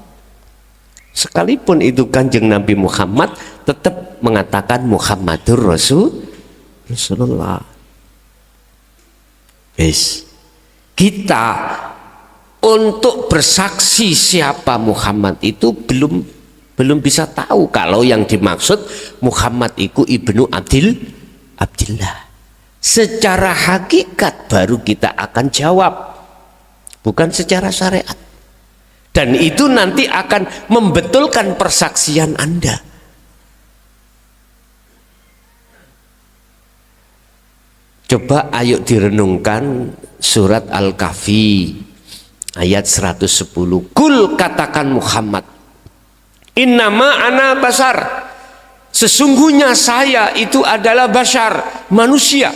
S2: Sekalipun itu Kanjeng Nabi Muhammad tetap mengatakan Muhammadur Rasulullah. Yes. Kita untuk bersaksi siapa Muhammad itu belum bisa tahu kalau yang dimaksud Muhammad itu ibnu Abdillah. Secara hakikat baru kita akan jawab, bukan secara syariat. Dan itu nanti akan membetulkan persaksian Anda. Coba ayo direnungkan surat Al-Kahfi ayat 110. Kul katakan Muhammad, innama ana basar, sesungguhnya saya itu adalah bashar, manusia,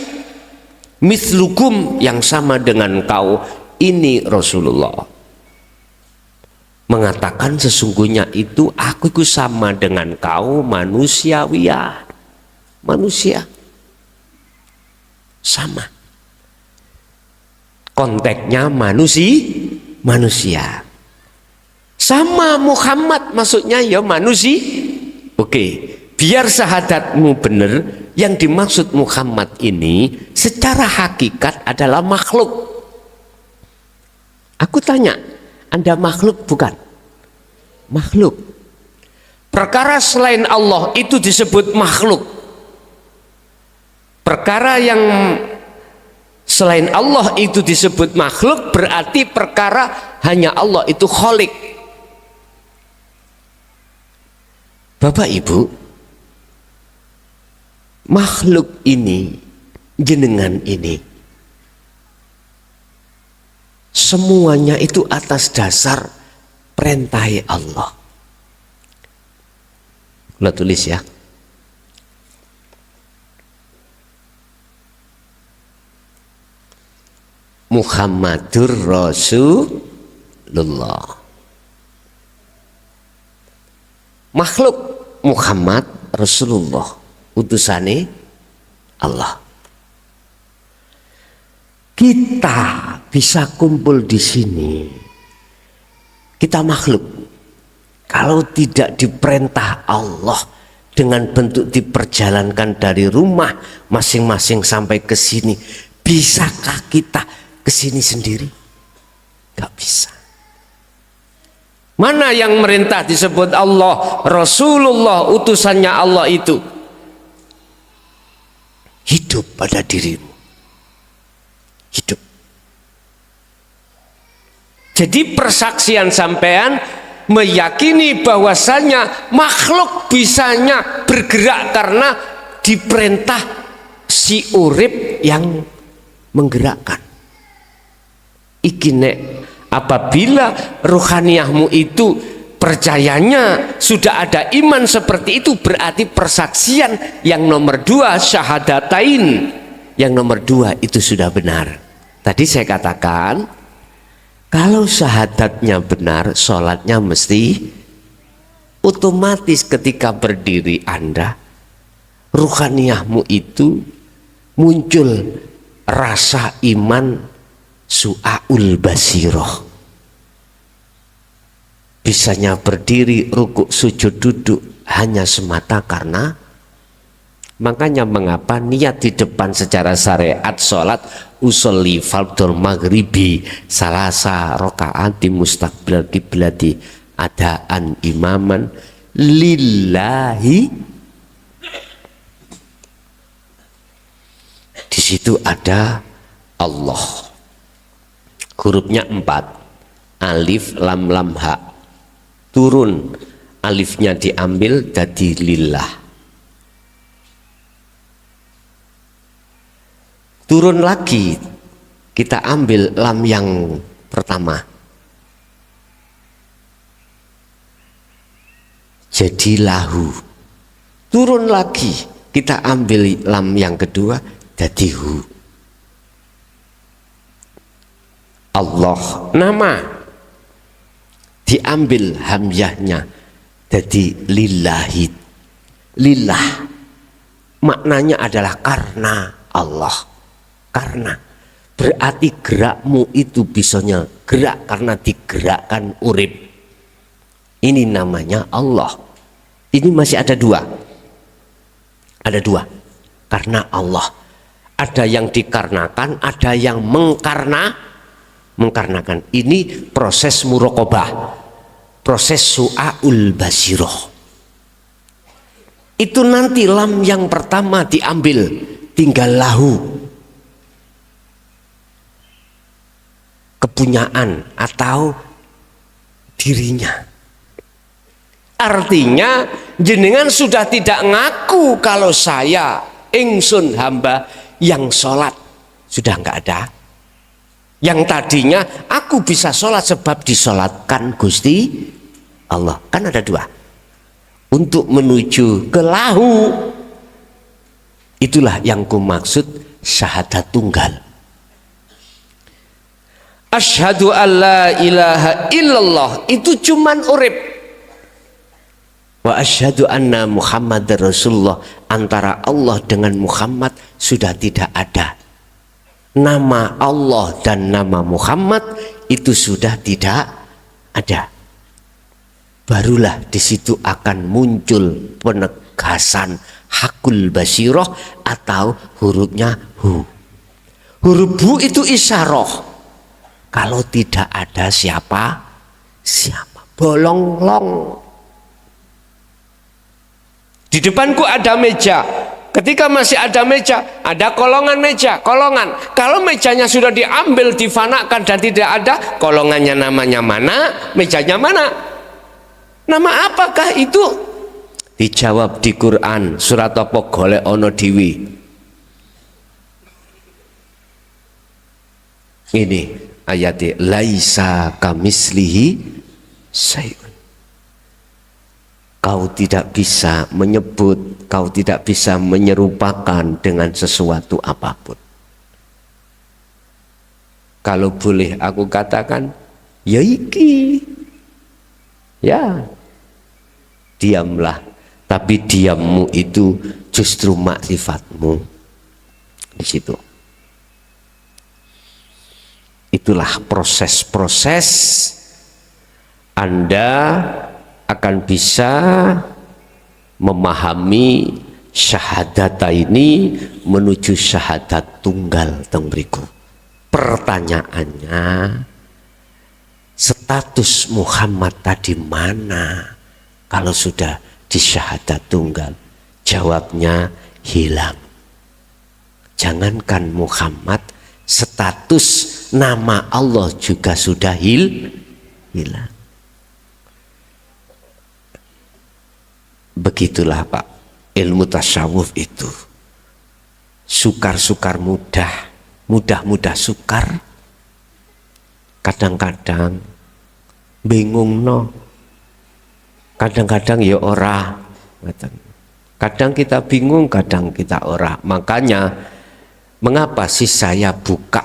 S2: mithlukum, yang sama dengan kau. Ini Rasulullah mengatakan sesungguhnya itu aku sama dengan kau, manusiawiyah, manusia sama, konteksnya manusia. Sama Muhammad maksudnya ya manusia. Oke, biar syahadatmu benar, yang dimaksud Muhammad ini secara hakikat adalah makhluk. Aku tanya, Anda makhluk bukan? Makhluk. Perkara selain Allah itu disebut makhluk. Perkara yang selain Allah itu disebut makhluk, berarti perkara hanya Allah itu khalik. Bapak Ibu, makhluk ini, jenengan ini, semuanya itu atas dasar perintah Allah. Kita tulis ya. Muhammadur Rasulullah. Makhluk Muhammad Rasulullah, utusane Allah. Kita bisa kumpul di sini, kita makhluk. Kalau tidak diperintah Allah dengan bentuk diperjalankan dari rumah masing-masing sampai ke sini, bisakah kita ke sini sendiri? Gak bisa. Mana yang merintah disebut Allah, Rasulullah, utusannya Allah itu hidup pada dirimu. Hidup. Jadi persaksian sampean meyakini bahwasanya makhluk bisanya bergerak karena diperintah si urip yang menggerakkan. Iki nek apabila ruhaniyahmu itu percayanya sudah ada iman seperti itu, berarti persaksian yang nomor 2 syahadatain, yang nomor 2 itu sudah benar. tadi saya katakan kalau syahadatnya benar, sholatnya mesti otomatis ketika berdiri Anda, ruhaniyahmu itu muncul rasa iman su'aul basiroh. Bisanya berdiri, rukuk, sujud, duduk hanya semata karena, makanya mengapa niat di depan secara syariat sholat usolli fardhul maghribi salasa rakaat di mustaqbil kiblati adaan imaman lillahi. Di situ ada Allah, hurufnya 4, alif lam lam ha, turun alifnya diambil jadi lillah, turun lagi kita ambil lam yang pertama jadi lahu, turun lagi kita ambil lam yang kedua jadi hu. Allah nama diambil hamzahnya jadi lillahi, lillah maknanya adalah karena Allah, karena berarti gerakmu itu bisanya gerak karena digerakkan urip, ini namanya Allah. Ini masih ada dua, karena Allah, ada yang dikarenakan, ada yang mengkarenakan. Ini proses muraqabah, proses su'aul basiroh. Itu nanti lam yang pertama diambil, tinggal lahu, kepunyaan atau dirinya. Artinya jenengan sudah tidak ngaku kalau saya ingsun hamba yang sholat, sudah nggak ada. Yang tadinya aku bisa sholat sebab disolatkan Gusti Allah, kan ada dua. Untuk menuju ke lahu, itulah yang kumaksud syahadat tunggal. Asyhadu an la ilaha illallah itu cuman urip. Wa asyhadu anna Muhammad Rasulullah, antara Allah dengan Muhammad sudah tidak ada. Nama Allah dan nama Muhammad itu sudah tidak ada. Barulah di situ akan muncul penegasan hakul basiroh atau hurufnya hu. Huruf hu itu isyarah. Kalau tidak ada siapa bolong-long. Di depanku ada meja. Ketika masih ada meja, ada kolongan meja, kolongan. Kalau mejanya sudah diambil, difanakan dan tidak ada, kolongannya namanya mana, mejanya mana? Nama apakah itu? Dijawab di Quran, surat apa golek ono diwi. Ini ayatnya, laisa kamislihi syai'un. Kau tidak bisa menyebut, kau tidak bisa menyerupakan dengan sesuatu apapun. Kalau boleh aku katakan, ya iki, ya diamlah. Tapi diammu itu justru makrifatmu di situ. Itulah proses-proses Anda akan bisa memahami syahadata ini menuju syahadat tunggal teng mriku. Pertanyaannya, status Muhammad tadi mana kalau sudah di syahadat tunggal? Jawabnya hilang. Jangankan Muhammad, status nama Allah juga sudah hilang. Begitulah Pak, ilmu tasawuf itu sukar-sukar mudah sukar, kadang-kadang bingung no, kadang-kadang ya ora, kadang kita bingung, kadang kita ora. Makanya mengapa sih saya buka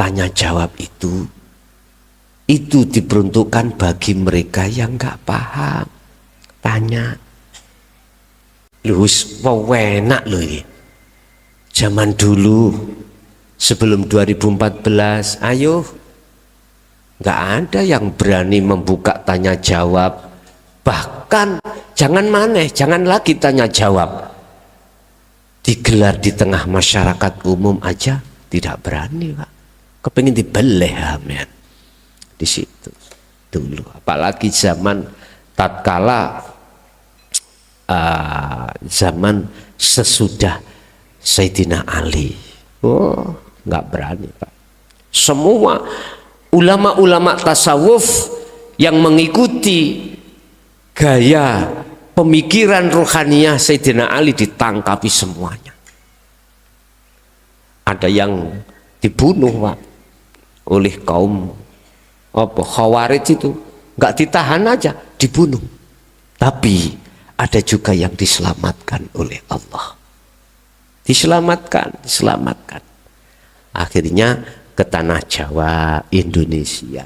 S2: tanya jawab itu diperuntukkan bagi mereka yang nggak paham. Tanya, lu enak loh ini. Zaman dulu sebelum 2014, ayo, nggak ada yang berani membuka tanya jawab. Bahkan jangan lagi tanya jawab, digelar di tengah masyarakat umum aja tidak berani, Pak. Kepengin dibeleh amen di situ dulu. Apalagi zaman tatkala zaman sesudah Sayyidina Ali. Oh, nggak berani, Pak. Semua ulama-ulama tasawuf yang mengikuti gaya pemikiran rohaniyah Sayyidina Ali ditangkapi semuanya. Ada yang dibunuh, Pak, oleh kaum Khawarij itu, nggak ditahan aja, dibunuh. Tapi ada juga yang diselamatkan oleh Allah. Diselamatkan. Akhirnya ke tanah Jawa, Indonesia.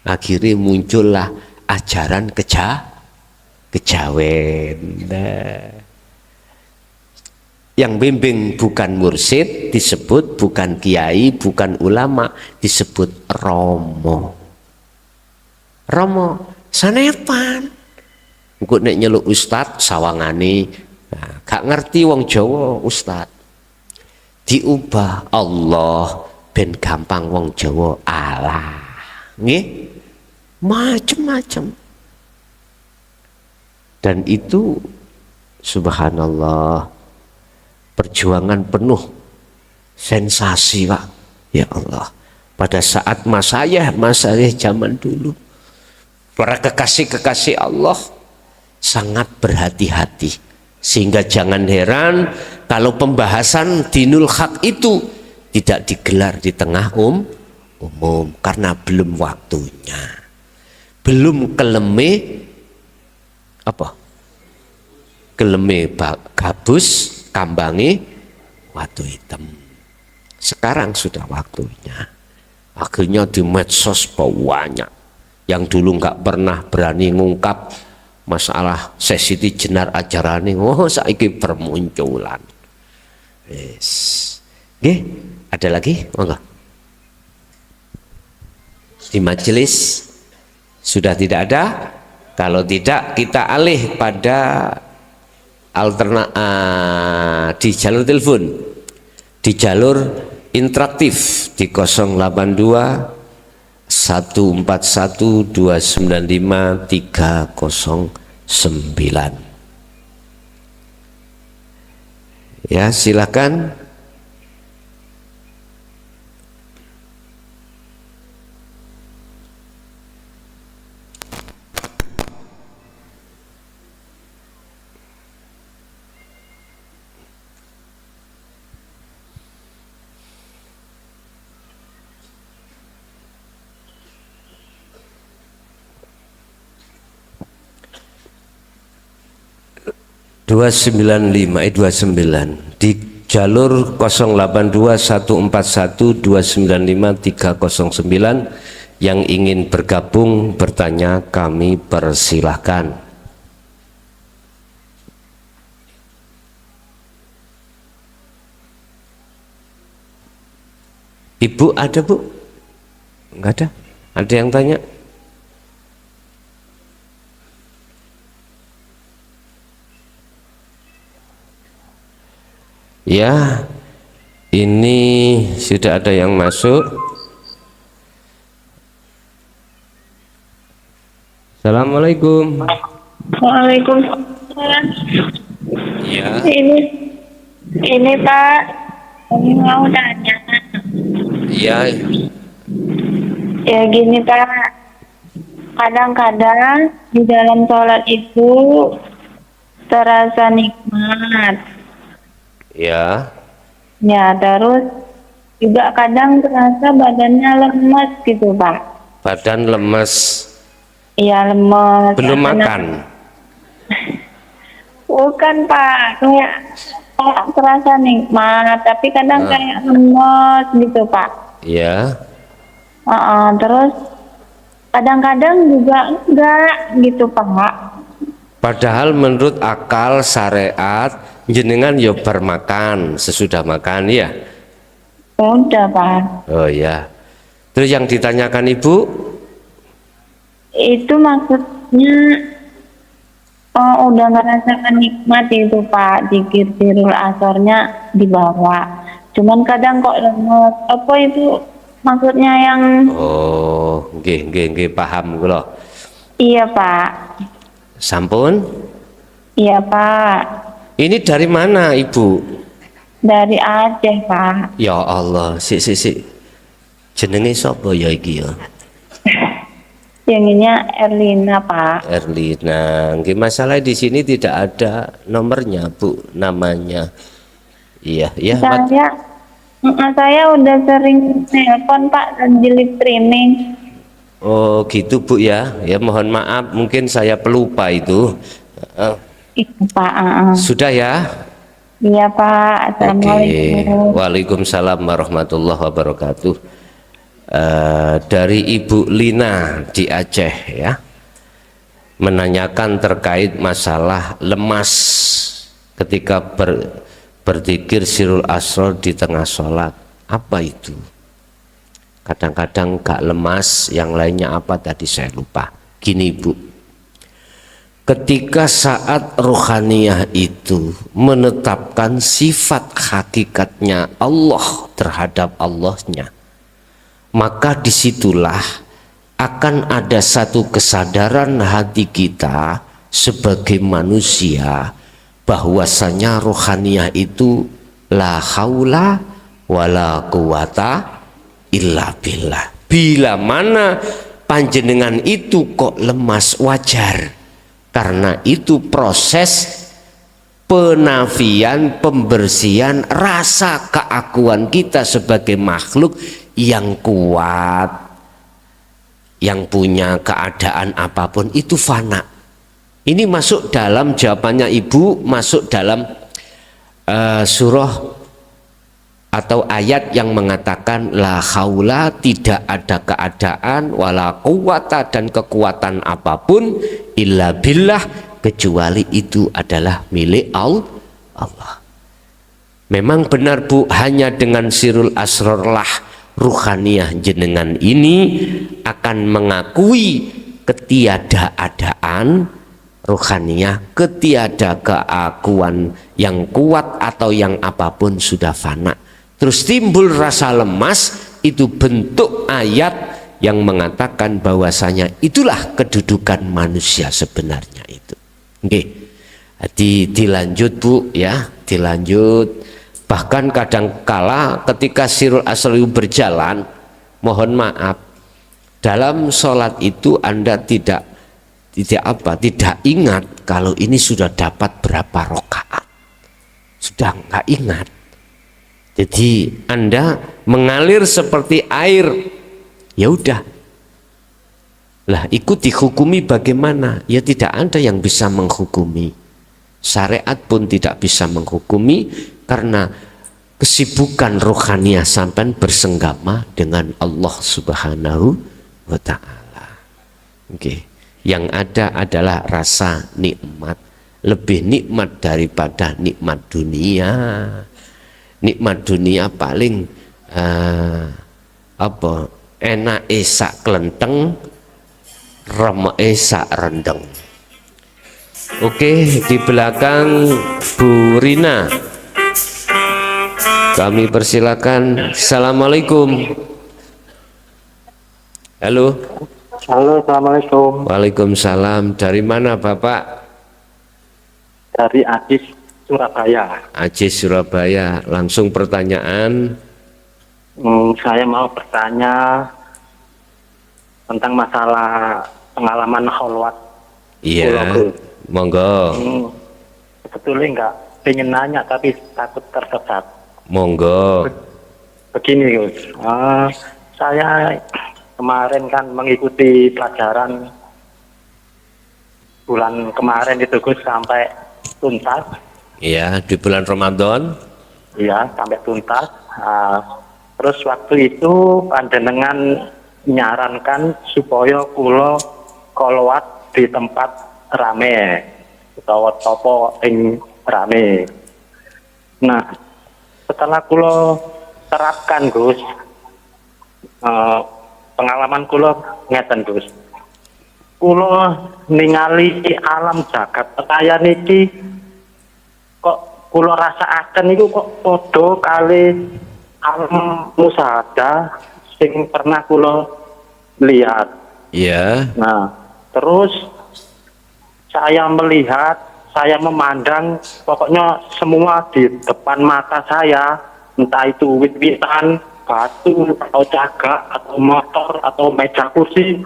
S2: Akhirnya muncullah ajaran kejawen. Yang bimbing bukan mursyid, disebut bukan kiai, bukan ulama, disebut romo. Romo sanepan. Engko nek nyeluk ustad sawangane, nah, gak ngerti wong Jawa ustad. Diubah Allah ben gampang wong Jawa Allah. Nggih? Macem-macem. Dan itu subhanallah, perjuangan penuh sensasi, Pak. Ya Allah, pada saat masa saya zaman dulu, para kekasih Allah sangat berhati-hati, sehingga jangan heran kalau pembahasan dinul haq itu tidak digelar di tengah umum karena belum waktunya, belum keleme gabus kambangi watu hitam. Sekarang sudah waktunya. Akhirnya di medsos banyak yang dulu nggak pernah berani ngungkap masalah sesiti jenar ajarane, saiki bermunculan. Yes. Oke, ada lagi? Monggo. Di majelis sudah tidak ada. Kalau tidak, kita alih pada di jalur telepon, di jalur interaktif di 082 141 295 309. Ya, silakan. Di jalur 082 141 295 309 yang ingin bergabung bertanya, kami persilahkan. Ibu ada, Bu? Enggak ada? Ada yang tanya? Ya, ini sudah ada yang masuk. Assalamualaikum.
S6: Waalaikumsalam.
S2: Ya.
S6: Ini Pak, ini mau tanya.
S2: Ya.
S6: Ya gini Pak, kadang-kadang di dalam sholat itu terasa nikmat.
S2: Ya.
S6: Ya, terus juga kadang terasa badannya lemes gitu Pak.
S2: Badan lemes.
S6: Iya, lemes.
S2: Belum makan.
S6: Bukan Pak, kayak kayak terasa nikmat, tapi kadang kayak lemes gitu Pak.
S2: Ya.
S6: Terus kadang-kadang juga enggak gitu Pak.
S2: Padahal menurut akal syariat jenengan yo bermakan sesudah makan ya.
S6: Udah Pak.
S2: Oh ya. Terus yang ditanyakan Ibu?
S6: Itu maksudnya udah merasakan nikmat itu Pak, zikir sirul asarnya dibawa. Cuman kadang kok lemes. Apa itu maksudnya yang?
S2: Oh, nggih paham kula.
S6: Iya Pak.
S2: Sampun?
S6: Iya Pak.
S2: Ini dari mana Ibu?
S6: Dari Aceh Pak.
S2: Ya Allah, si. Jenenge sapa ya iki ya?
S6: Yang ini Erlina Pak.
S2: Erlina. Nggih, masalah di sini tidak ada nomornya, Bu, namanya. Iya, ya.
S6: Saya udah sering telepon Pak dan jilid streaming.
S2: Oh, gitu Bu ya. Ya mohon maaf, mungkin saya pelupa itu.
S6: Iya Pak.
S2: Sudah ya?
S6: Iya Pak. Assalamualaikum.
S2: Waalaikumsalam warahmatullahi wabarakatuh. Dari Ibu Lina di Aceh ya, menanyakan terkait masalah lemas ketika berzikir sirul asrar di tengah sholat. Apa itu? Kadang-kadang gak lemas, yang lainnya apa tadi saya lupa. Gini Bu, ketika saat rohaniyah itu menetapkan sifat hakikatnya Allah terhadap Allahnya, maka disitulah akan ada satu kesadaran hati kita sebagai manusia bahwasanya rohaniyah itu la haula wala quwata illa billah. Bila mana panjenengan itu kok lemas, wajar, karena itu proses penafian, pembersihan rasa keakuan kita sebagai makhluk yang kuat, yang punya keadaan apapun itu fana. Ini masuk dalam jawabannya Ibu, masuk dalam surah atau ayat yang mengatakan la haula, tidak ada keadaan, wala quwata, dan kekuatan apapun illa billah, kecuali itu adalah milik Allah. Memang benar Bu, hanya dengan sirul asrar lah ruhaniyah jenengan ini akan mengakui ketiadaan ruhaniyah, ketiada keakuan yang kuat atau yang apapun sudah fana. Terus timbul rasa lemas, itu bentuk ayat yang mengatakan bahwasanya itulah kedudukan manusia sebenarnya itu. Oke, dilanjut Bu ya, dilanjut. Bahkan kadangkala ketika sirul asrar berjalan, mohon maaf, dalam sholat itu Anda tidak ingat kalau ini sudah dapat berapa rakaat, sudah nggak ingat. Jadi Anda mengalir seperti air, ya udah lah, ikut dihukumi bagaimana? Ya tidak ada yang bisa menghukumi, syariat pun tidak bisa menghukumi, karena kesibukan rohaniyah sampai bersenggama dengan Allah Subhanahu wa Ta'ala. Oke. Yang ada adalah rasa nikmat, lebih nikmat daripada nikmat dunia. Nikmat dunia paling enak sak kelenteng, remeh sak rendeng. Oke, di belakang Bu Rina kami persilakan. Assalamualaikum. Halo.
S7: Halo, assalamualaikum.
S2: Waalaikumsalam. Dari mana Bapak?
S7: Dari Ajis, Surabaya.
S2: Ajis, Surabaya. Langsung pertanyaan.
S7: Saya mau bertanya tentang masalah pengalaman kholwat.
S2: Iya, monggo.
S7: Sebetulnya enggak pengen nanya tapi takut tersesat.
S2: Monggo.
S7: Begini Gus, saya kemarin kan mengikuti pelajaran bulan kemarin itu Gus sampai tuntas.
S2: Ya, di bulan Ramadan.
S7: Iya, sampai tuntas. Terus waktu itu panjenengan nyarankan supaya kula kolowat di tempat rame utawa topo ing rame. Nah, setelah kula terapkan Gus, pengalaman kula ngeten Gus. Kula ningali alam jagat kaya niki kok kula rasakaken niku kok padha kali alam musyahadah sing pernah kula lihat.
S2: Ya.
S7: Nah, terus saya melihat, saya memandang pokoknya semua di depan mata saya, entah itu wit-witan, batu, atau cagak, atau motor, atau meja kursi,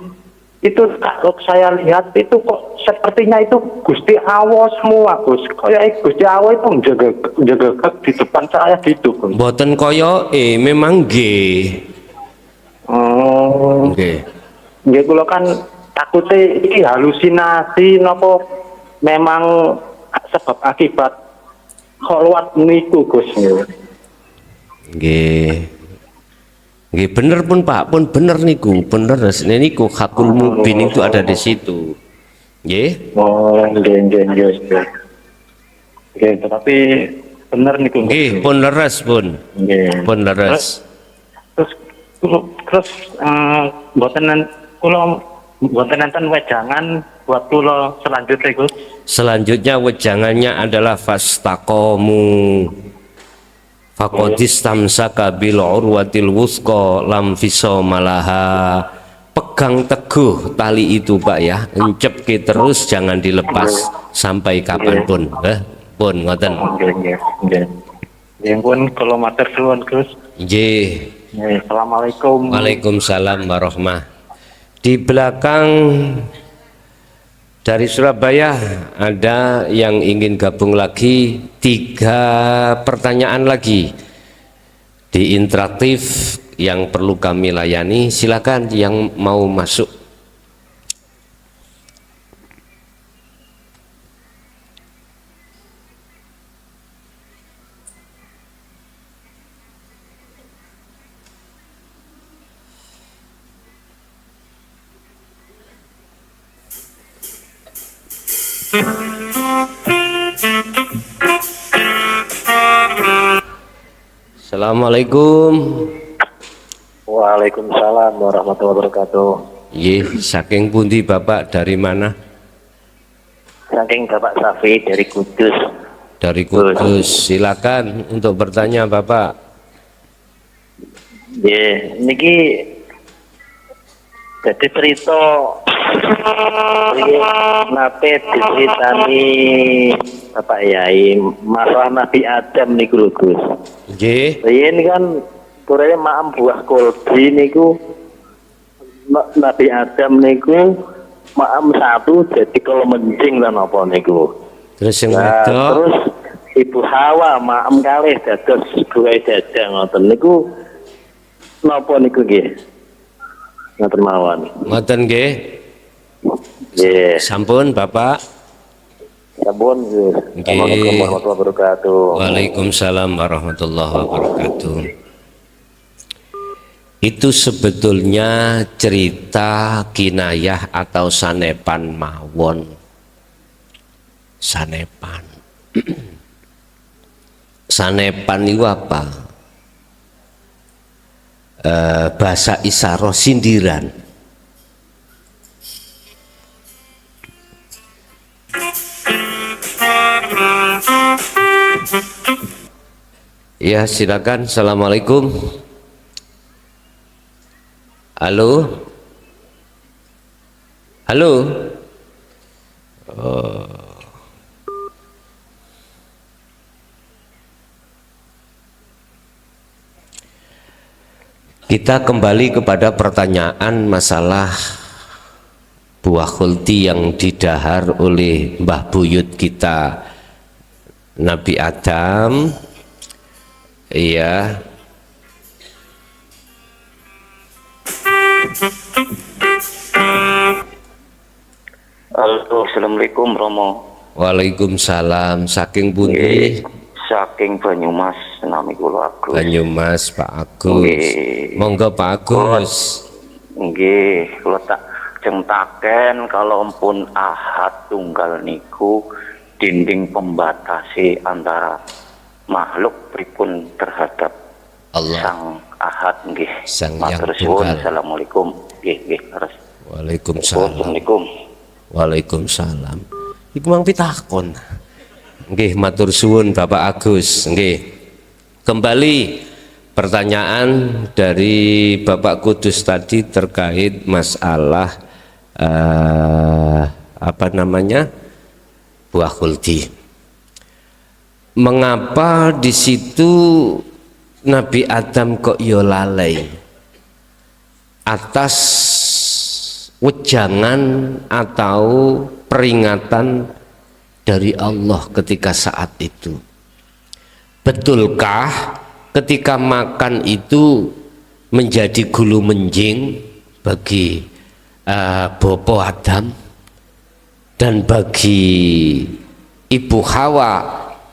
S7: itu kalau saya lihat itu kok sepertinya itu Gusti Allah semua Gus. Kayak Gusti Allah itu menjaga di depan saya gitu Gus.
S2: Mboten kaya memang nggih.
S7: Oh.
S2: Nggih.
S7: Nggih kula kan takute iki halusinasi napa memang sebab akibat kholwat niku Gus.
S2: Nggih. Nggih bener pun Pak, pun bener niku, bener niku hakul mubin itu ada di situ. Nggih.
S7: Oh, nggih. Nggih, tapi bener niku.
S2: Nggih, pun leres pun.
S7: Nggih.
S2: Pun leres.
S7: Terus mboten kula mboten enten wejangan buat kula selanjutnya Gus.
S2: Selanjutnya wejangannya adalah fastaqomu. Faqadis tamsaka bil urwatil wuthqa lam fisama laha. Pegang teguh tali itu Pak ya, encepke terus jangan dilepas sampai kapanpun. Pun ngoten.
S7: Nggih. Nggih pun kula matur suwun Gus.
S2: Nggih.
S7: Assalamualaikum.
S2: Waalaikumsalam warahmah. Di belakang dari Surabaya ada yang ingin gabung lagi, 3 pertanyaan lagi di interaktif yang perlu kami layani. Silakan yang mau masuk. Assalamualaikum.
S7: Waalaikumsalam warahmatullahi wabarakatuh.
S2: Saking pundi Bapak, dari mana?
S7: Saking Bapak Safi dari Kudus.
S2: Dari Kudus. Silakan untuk bertanya Bapak.
S7: Niki jadi cerita nate diceritani Bapak Yai masalah Nabi Adam niku lho Gus.
S2: Nggih.
S7: Ini kan purane maam buah kolbi niku Nabi Adam niku maam 1 jadi kalau menjing lan apa niku.
S2: Terus yang
S7: Nah,
S2: wedok.
S7: terus Ibu Hawa maam kalih dados buah dada ngoten niku napa niku nggih? Ngoten mawon.
S2: Ngoten nggih.
S7: Nggih.
S2: Sampun Bapak.
S7: Sampun nggih. Assalamualaikum warahmatullahi wabarakatuh.
S2: Waalaikumsalam warahmatullahi wabarakatuh. Itu sebetulnya cerita kinayah atau sanepan mawon. Sanepan. Sanepan itu apa? Bahasa isyarah sindiran. Ya silakan. Assalamualaikum. Halo. Halo. Kita kembali kepada pertanyaan masalah buah khuldi yang didahar oleh Mbah Buyut kita Nabi Adam. Iya.
S8: Halo, assalamualaikum Romo.
S2: Waalaikumsalam. Saking pundi?
S8: Saking Banyumas, nami kula Agus.
S2: Banyumas, Pak Agus.
S8: Nggih.
S2: Monggo Pak Agus.
S8: Nggih, kula tak jengtaken kalau pun ahad tunggal niku dinding pembatasi antara makhluk pripun terhadap
S2: Allah.
S8: sang ahad nggih.
S2: Sang yang
S8: Matur suwun.
S2: tunggal.
S8: Assalamualaikum. Nggih, nggih, terus.
S2: Waalaikumsalam.
S8: Assalamualaikum.
S2: Waalaikumsalam. Iku mang pitakon. Nggih, matur suwun Bapak Agus. Nggih. Kembali pertanyaan dari Bapak Kudus tadi terkait masalah apa namanya? Buah khuldi. Mengapa di situ Nabi Adam kok yo lalai atas wejangan atau peringatan dari Allah ketika saat itu? Betulkah ketika makan itu menjadi gulu menjing bagi Bopo Adam dan bagi Ibu Hawa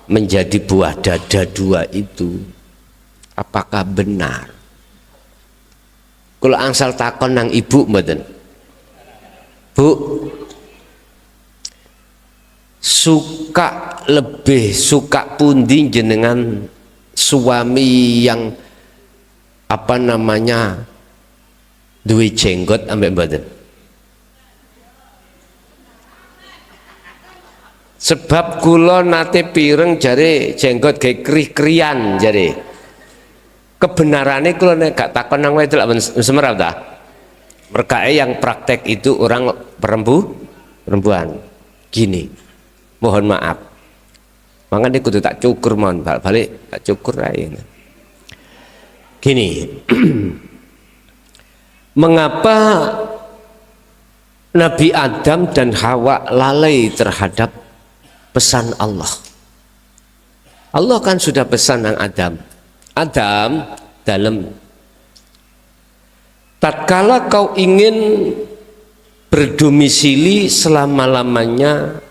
S2: menjadi buah dada dua itu? Apakah benar? Kalau angsal takon nang ibu mboten? Bu, lebih suka pundi jenengan suami yang apa namanya duwe jenggot ambek mboten? Sebab kula nate pireng jare jenggot gawe krih-krian jare. Kebenarannya kula nek gak takon nang wedok semerap ta? Merkae yang praktek itu orang perempuan. Gini. Mohon maaf. Makanya kudu tak cukur mohon balik tak cukur ae. Gini. Mengapa Nabi Adam dan Hawa lalai terhadap pesan Allah? Allah kan sudah pesan nang Adam. Adam, dalam tatkala kau ingin berdomisili selama-lamanya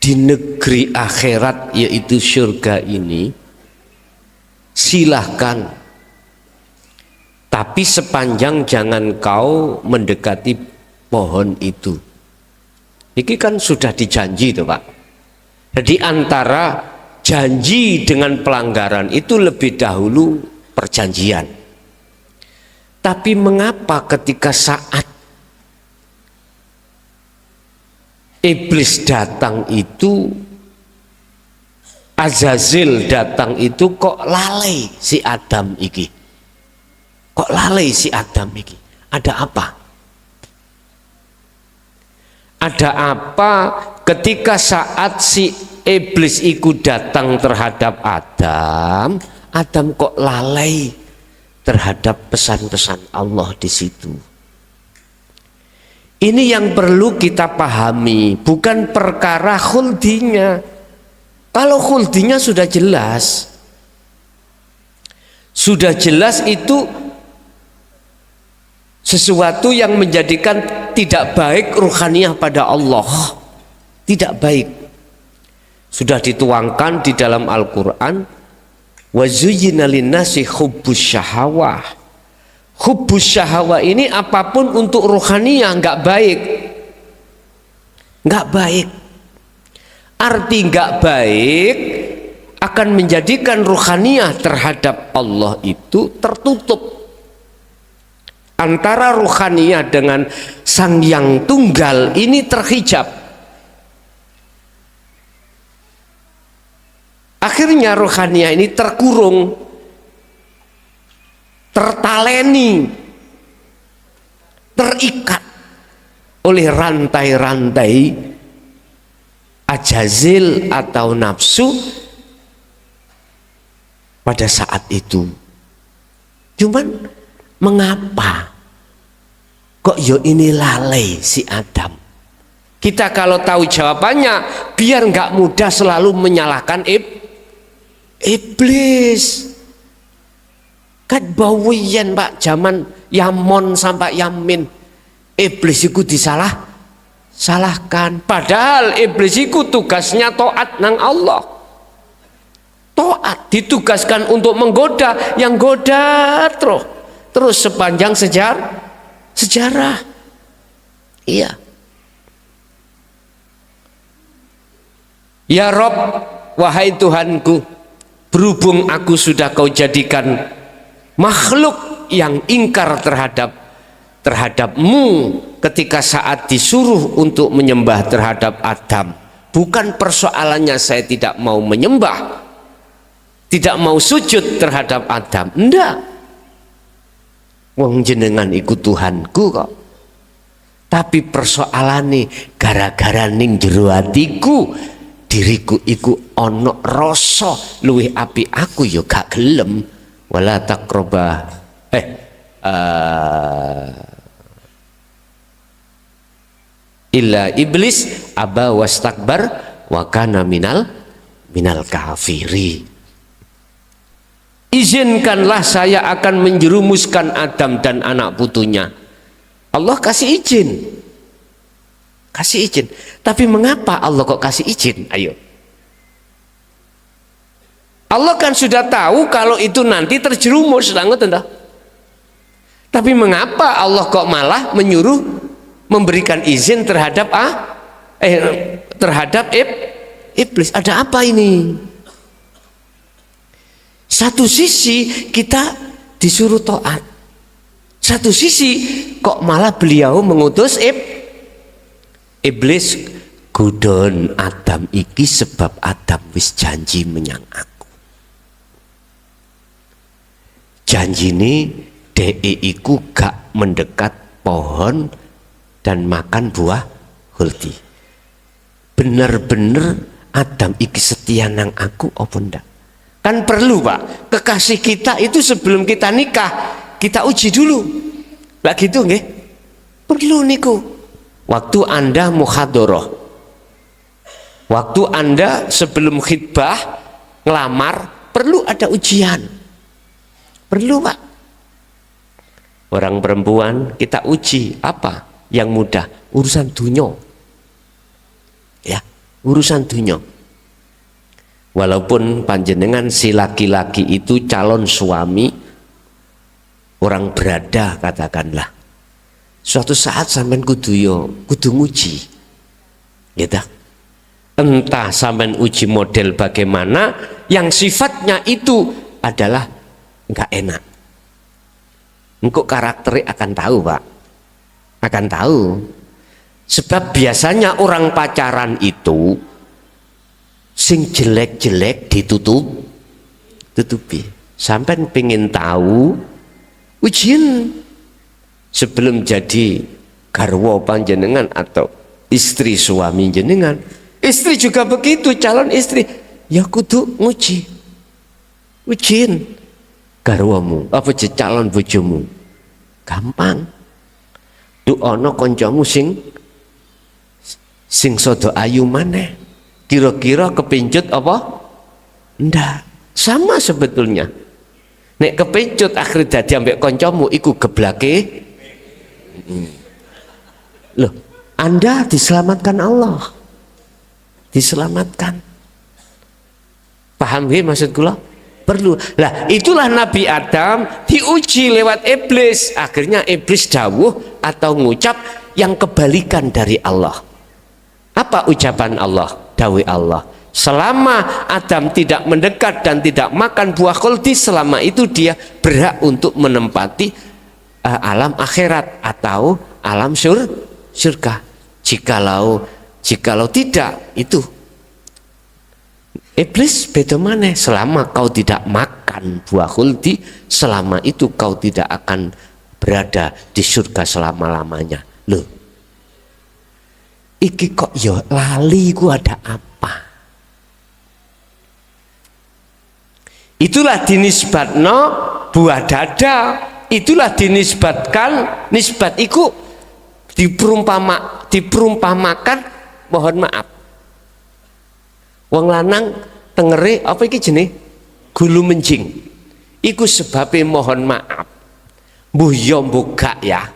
S2: di negeri akhirat yaitu surga ini, silahkan, tapi sepanjang jangan kau mendekati pohon itu. Ini kan sudah dijanji tuh Pak. Jadi antara janji dengan pelanggaran itu lebih dahulu perjanjian. Tapi mengapa ketika saat iblis datang itu, Azazil datang itu, kok lalai si Adam iki? Kok lalai si Adam iki? Ada apa? Ada apa ketika saat si iblis itu datang terhadap Adam, Adam kok lalai terhadap pesan-pesan Allah di situ? Ini yang perlu kita pahami, bukan perkara khuldinya. Kalau khuldinya sudah jelas itu sesuatu yang menjadikan tidak baik ruhaniyah pada Allah, tidak baik. Sudah dituangkan di dalam Al-Quran, wa zuyyina linnasi hubbus syahawah. Hubbus syahawah ini apapun untuk ruhaniyah nggak baik, nggak baik. Arti nggak baik akan menjadikan ruhaniyah terhadap Allah itu tertutup. Antara ruhaniyah dengan Sang Yang Tunggal ini terhijab. Akhirnya ruhaniyah ini terkurung, tertaleni, terikat oleh rantai-rantai ajazil atau nafsu pada saat itu. Cuman mengapa kok yo ini lalai si Adam? Kita kalau tahu jawabannya, biar nggak mudah selalu menyalahkan iblis. Kan bawian Pak, zaman Yamon sampai Yamin, iblis itu salahkan. Padahal iblis itu tugasnya taat nang Allah. Taat ditugaskan untuk menggoda, yang goda terus sepanjang sejarah. Iya. Ya Rob, wahai Tuhanku, berhubung aku sudah kau jadikan makhluk yang ingkar terhadapmu ketika saat disuruh untuk menyembah terhadap Adam. Bukan persoalannya saya tidak mau menyembah, tidak mau sujud terhadap Adam, enggak. Wong jenengan iku Tuhanku kok. Tapi persoalane gara-gara ning jero atiku, diriku iku ana rasa luwih apik aku ya gak gelem. Wala taqraba illa iblis aba wastakbar wa kana minal kafiri. Izinkanlah saya akan menjerumuskan Adam dan anak putunya. Allah kasih izin. Tapi mengapa Allah kok kasih izin? Ayo. Allah kan sudah tahu kalau itu nanti terjerumus, tapi mengapa Allah kok malah menyuruh memberikan izin terhadap iblis? Ada apa ini? Satu sisi kita disuruh taat, satu sisi kok malah beliau mengutus iblis. Gudon Adam iki sebab Adam wis janji menyang aku. Janji ini iku gak mendekat pohon dan makan buah huldi. Bener-bener Adam iki setia nang aku apa ndak? Kan perlu Pak, kekasih kita itu sebelum kita nikah kita uji dulu. Lah gitu nggih? Perlu niku. Waktu Anda muhadharah, waktu Anda sebelum khitbah ngelamar, perlu ada ujian. Perlu Pak. Orang perempuan kita uji apa? Yang mudah, urusan dunya. Ya, urusan dunya. Walaupun panjenengan si laki-laki itu calon suami, orang berada katakanlah, suatu saat sampean kudu nguji, gitu. Entah sampean uji model bagaimana, yang sifatnya itu adalah nggak enak. Engkau karakternya akan tahu Pak, akan tahu. Sebab biasanya orang pacaran itu sing jelek-jelek ditutupi. Sampai pengen tahu ujian sebelum jadi garwa panjenengan atau istri suami jenengan. Istri juga begitu, calon istri ya kudu nguji, ujian garwamu apa calon bojomu. Gampang. Duh ana kancamu sing sodo ayu maneh. Kira-kira kepincut apa? Ndak. Sama sebetulnya. Nek kepincut akhir dadi ambek kancamu iku geblake. Loh, Anda diselamatkan Allah. Diselamatkan. Paham nggih maksud kula? Perlu. Lah, itulah Nabi Adam diuji lewat iblis. Akhirnya iblis dawuh atau ngucap yang kebalikan dari Allah. Apa ucapan Allah? Dawe Allah, selama Adam tidak mendekat dan tidak makan buah khuldi, selama itu dia berhak untuk menempati alam akhirat atau alam surga. Jikalau tidak, itu iblis beda maneh. Selama kau tidak makan buah khuldi, selama itu kau tidak akan berada di surga selama-lamanya. Loh, iki kok ya lali ku ada apa? Itulah dinisbatno buah dada. Itulah dinisbatkan, nisbat iku diperumpamakan, mohon maaf. Wong lanang tengere apa iki jenenge? Gulu menjing. Iku sebabnya mohon maaf. Mbuh yo mbugak ya.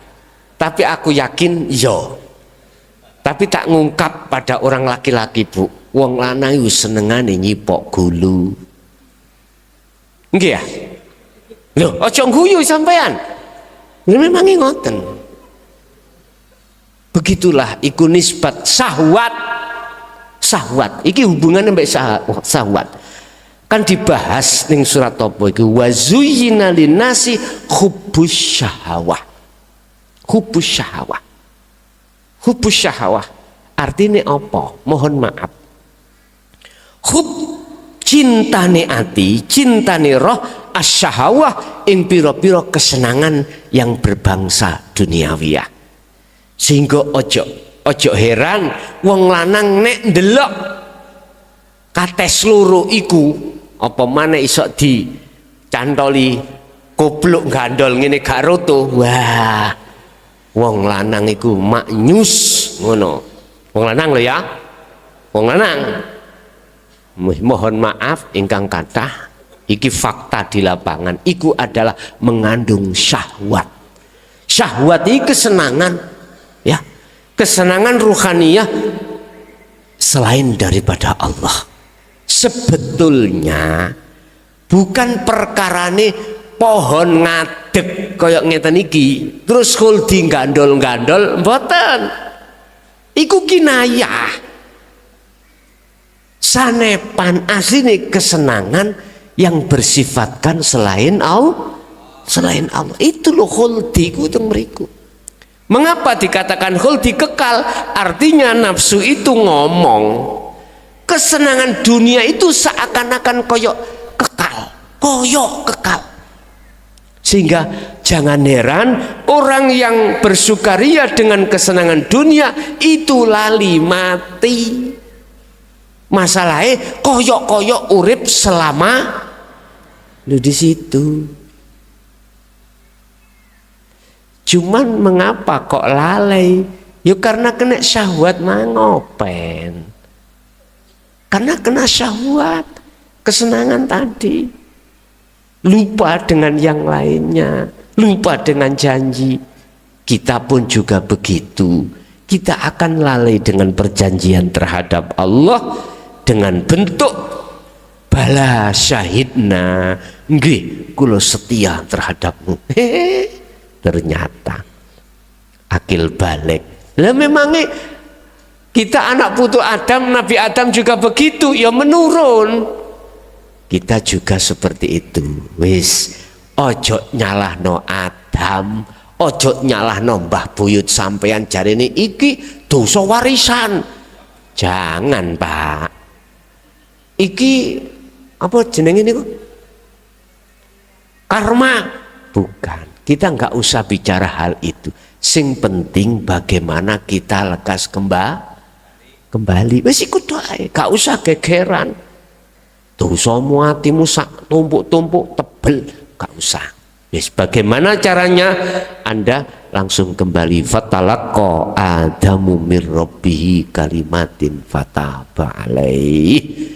S2: Tapi aku yakin yo. Tapi tak ngungkap pada orang laki-laki, Bu. Wong lanang iku senengane nyipok gulu. Nggih ya? Lho, aja guyu sampean. Ya memang ngoten. Begitulah iku nisbat syahwat. Syahwat iki hubungannya mbek syahwat. Kan dibahas ning surat apa iku wa zuyyina linnasi hubbus syahawah. Hubbus syahawah. Hubbus syahawah artine apa? Mohon maaf. Hub cintane ati, cintane roh, asyahawah ing pira-pira kesenangan yang berbangsa duniawiyah. Sehingga ojo heran wong lanang nek ndelok kates loro iku apa maneh iso dicantoli goblok gandol ngene gak roto. Wah, wong lanang iku maknyus ngono. Wong lanang lho ya. Wong lanang. Mohon maaf ingkang kathah, iki fakta di lapangan, iku adalah mengandung syahwat. Syahwat iki kesenangan, ya, kesenangan ruhaniyah selain daripada Allah. Sebetulnya bukan perkarane pohon ngadeg koyok ngeten iki terus holding gandol-gandol, mboten. Iku kinayah. Sanepan asline kesenangan yang bersifatkan selain Allah. Selain Allah itu loh khuldi ku teng mriku. Mengapa dikatakan khuldi kekal? Artinya nafsu itu ngomong kesenangan dunia itu seakan-akan koyok kekal. Sehingga jangan heran orang yang bersukaria dengan kesenangan dunia itu lali mati. Masalahnya koyok-koyok urip selama di situ. Cuman mengapa kok lalai? Ya karena kena syahwat mangopen. Karena kena syahwat, kesenangan tadi. Lupa dengan yang lainnya, lupa dengan janji. Kita pun juga begitu. Kita akan lalai dengan perjanjian terhadap Allah dengan bentuk bala syahidna, nggih kula setia terhadapmu. Ternyata akil balik. Lah memangnya kita anak putu Adam, Nabi Adam juga begitu, ya menurun. Kita juga seperti itu. Wis ojo nyalahno Adam, ojo nyalahno mbah buyut sampean jarene iki dosa warisan. Jangan, Pak. Iki apa jenenge niku? Karma. Bukan. Kita nggak usah bicara hal itu. Sing penting bagaimana kita lekas kembali. Wis iku doae, gak usah gegeran. Dosamu atimu sak tumpuk-tumpuk tebel, gak usah. Wis bagaimana caranya? Anda langsung kembali. Fatalaqa Adamu mir rabbihi kalimatin fataba alaih.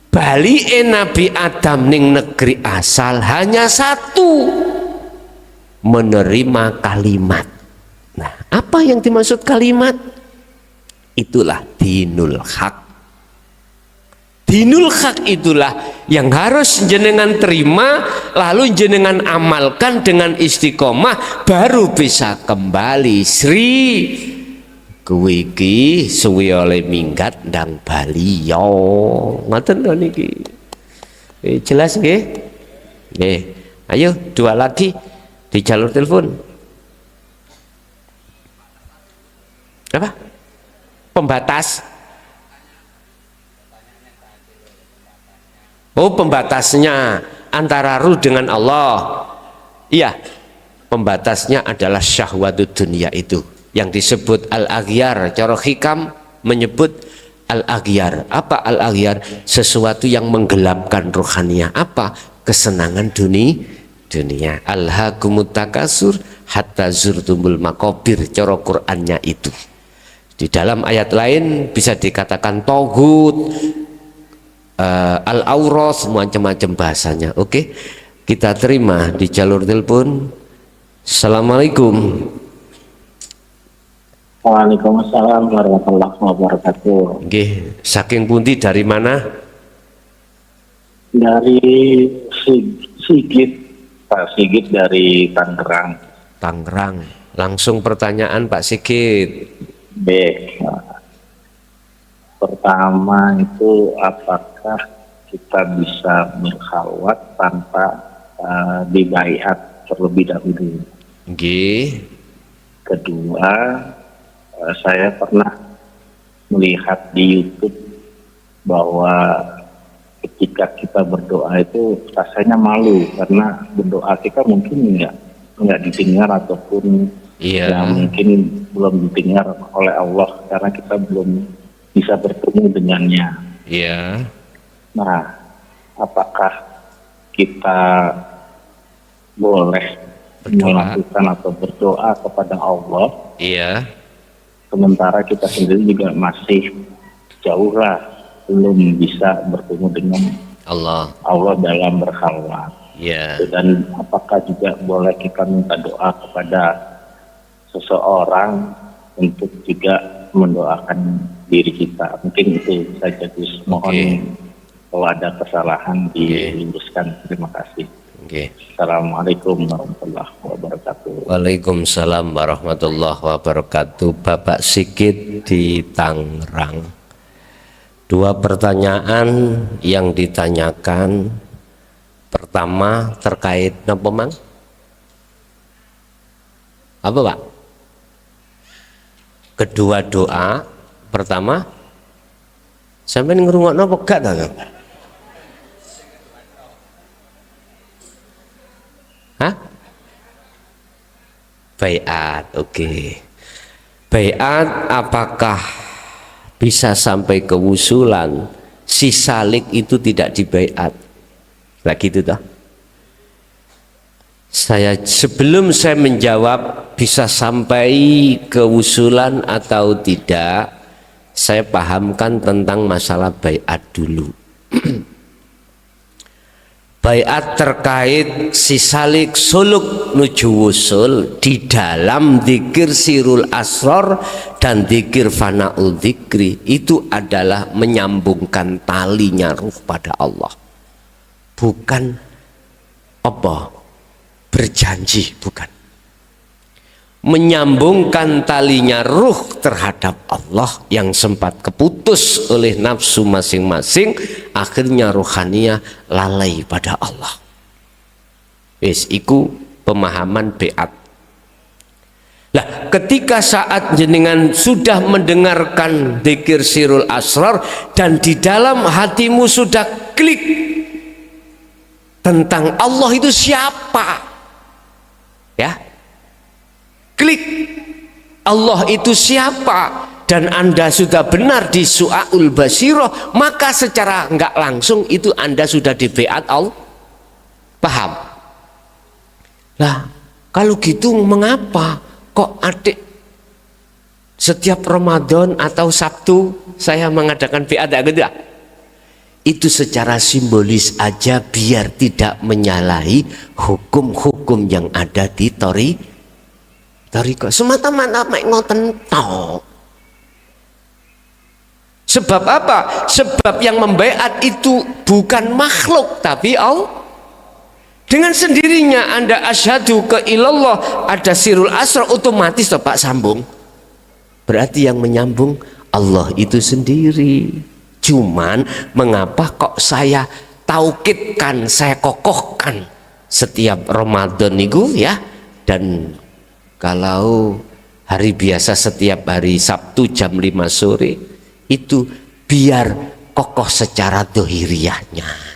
S2: Balike Nabi Adam ning negeri asal hanya satu, menerima kalimat. Nah, apa yang dimaksud kalimat? Itulah dinul haq. Dinul haq itulah yang harus jenengan terima, lalu jenengan amalkan dengan istiqomah, baru bisa kembali. Sri kuwi iki suwi oleh minggat ndang Bali yo. Ngoten lho niki. Jelas nggih? Nggih. Ayo dua lagi di jalur telepon. Apa? Pembatas. Oh, pembatasnya antara ruh dengan Allah. Iya, pembatasnya adalah syahwatud dunia itu yang disebut al-aghyar. Cara hikam menyebut al-aghyar. Apa al-aghyar? Sesuatu yang menggelapkan rohaniah. Apa? Kesenangan dunia. Alhaakumut takasur hatta zurtumul maqabir. Cara Qur'annya itu. Di dalam ayat lain bisa dikatakan togut, al-auros, macam-macam bahasanya. Oke, kita terima di jalur telepon. Assalamualaikum.
S7: Waalaikumsalam warahmatullahi wabarakatuh.
S2: Nggih, saking pundi dari mana?
S7: Dari Sigit, Pak Sigit dari Tangerang.
S2: Tangerang. Langsung pertanyaan Pak Sigit.
S7: B. Pertama itu apakah kita bisa berkhalwat tanpa dibaiat terlebih dahulu?
S2: Nggih.
S7: Kedua, saya pernah melihat di YouTube bahwa ketika kita berdoa itu rasanya malu karena berdoa kita mungkin nggak didengar ataupun
S2: Iya.
S7: mungkin belum didengar oleh Allah karena kita belum bisa bertemu dengannya.
S2: Iya.
S7: Nah, apakah kita boleh
S2: Berdoa.
S7: melakukan atau berdoa kepada Allah
S2: Iya.
S7: sementara kita sendiri juga masih jauh lah belum bisa bertemu dengan
S2: Allah.
S7: Allah dalam berkhalwat.
S2: Iya.
S7: Dan apakah juga boleh kita minta doa kepada seseorang untuk juga mendoakan diri kita? Mungkin itu saja, Gus. Mohon kalau ada kesalahan diluruskan. Terima kasih.
S2: Oke.
S7: Assalamualaikum warahmatullahi wabarakatuh.
S2: Waalaikumsalam warahmatullahi wabarakatuh. Bapak Sigit di Tangerang. Dua pertanyaan yang ditanyakan. Pertama terkait napa Mang? Apa Pak? Kedua doa. Pertama sampai ngrungokno apa gak ta? Hah? Baiat, oke. Baiat apakah bisa sampai kewusulan? Si salik itu tidak dibaiat. Lah gitu toh. Sebelum saya menjawab bisa sampai kewusulan atau tidak, saya pahamkan tentang masalah baiat dulu. Baiat terkait si salik suluk nuju wusul di dalam dzikir sirul asror dan dzikir fanaul dzikri itu adalah menyambungkan talinya ruh pada Allah, bukan apa berjanji, bukan menyambungkan talinya ruh terhadap Allah yang sempat keputus oleh nafsu masing-masing, akhirnya rohaninya lalai pada Allah. Wis iku pemahaman baiat. Lah ketika saat jenengan sudah mendengarkan dzikir sirul asrar dan di dalam hatimu sudah klik tentang Allah itu siapa, ya, klik Allah itu siapa, dan Anda sudah benar di su'aul basiroh, maka secara enggak langsung itu Anda sudah di baiat Allah. Paham? Lah kalau gitu mengapa kok adik setiap Ramadan atau Sabtu saya mengadakan baiat gitu? Itu secara simbolis aja biar tidak menyalahi hukum-hukum yang ada di Toriko. Semata-mata mek ngoten tok. Sebab apa? Sebab yang membaiat itu bukan makhluk tapi Allah. Dengan sendirinya Anda asyhadu ke ilallah, ada sirul asrar, otomatis toh Pak sambung. Berarti yang menyambung Allah itu sendiri. Cuman mengapa kok saya taukidkan, saya kokohkan setiap Ramadan niku ya, dan kalau hari biasa setiap hari Sabtu jam 5 sore itu biar kokoh secara dohiriyahnya.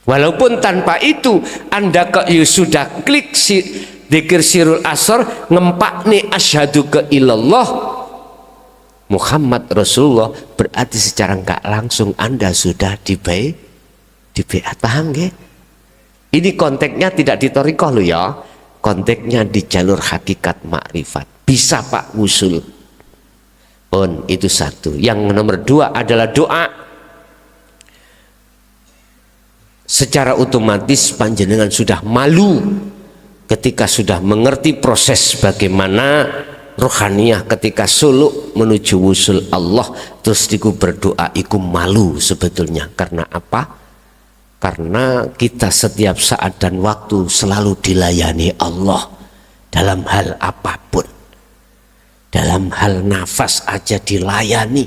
S2: Walaupun tanpa itu Anda sudah klik dzikir sirul asar, ngempak nih asyhadu ke ilallah Muhammad Rasulullah, berarti secara enggak langsung Anda sudah di baiat. Paham nggih? Ini konteksnya tidak di thariqah lo ya. Konteksnya di jalur hakikat makrifat. Bisa Pak wusul. Pun itu satu. Yang nomor dua adalah doa. Secara otomatis panjenengan sudah malu ketika sudah mengerti proses bagaimana rohaniyah ketika suluk menuju wusul Allah terus diku berdoa iku malu sebetulnya. Karena apa? Karena kita setiap saat dan waktu selalu dilayani Allah dalam hal apapun. Dalam hal nafas aja dilayani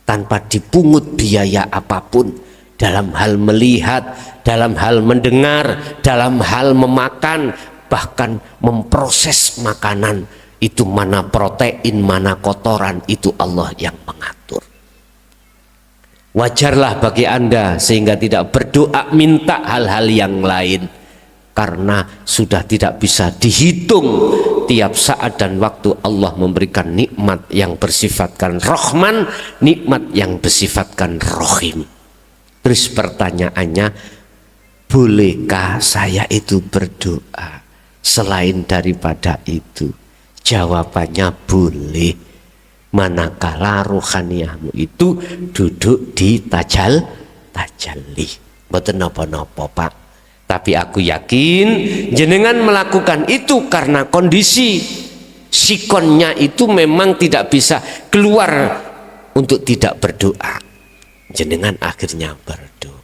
S2: tanpa dipungut biaya apapun. Dalam hal melihat, dalam hal mendengar, dalam hal memakan, bahkan memproses makanan. Itu mana protein, mana kotoran, itu Allah yang mengatur. Wajarlah bagi Anda sehingga tidak berdoa minta hal-hal yang lain, karena sudah tidak bisa dihitung tiap saat dan waktu Allah memberikan nikmat yang bersifatkan Rahman, nikmat yang bersifatkan Rahim. Terus pertanyaannya, bolehkah saya itu berdoa selain daripada itu? Jawabannya boleh, manakala rohaniyahmu itu duduk di tajalli. Mboten napa-napa, Pak. Tapi aku yakin jenengan melakukan itu karena kondisi sikonnya itu memang tidak bisa keluar untuk tidak berdoa. Jenengan akhirnya berdoa.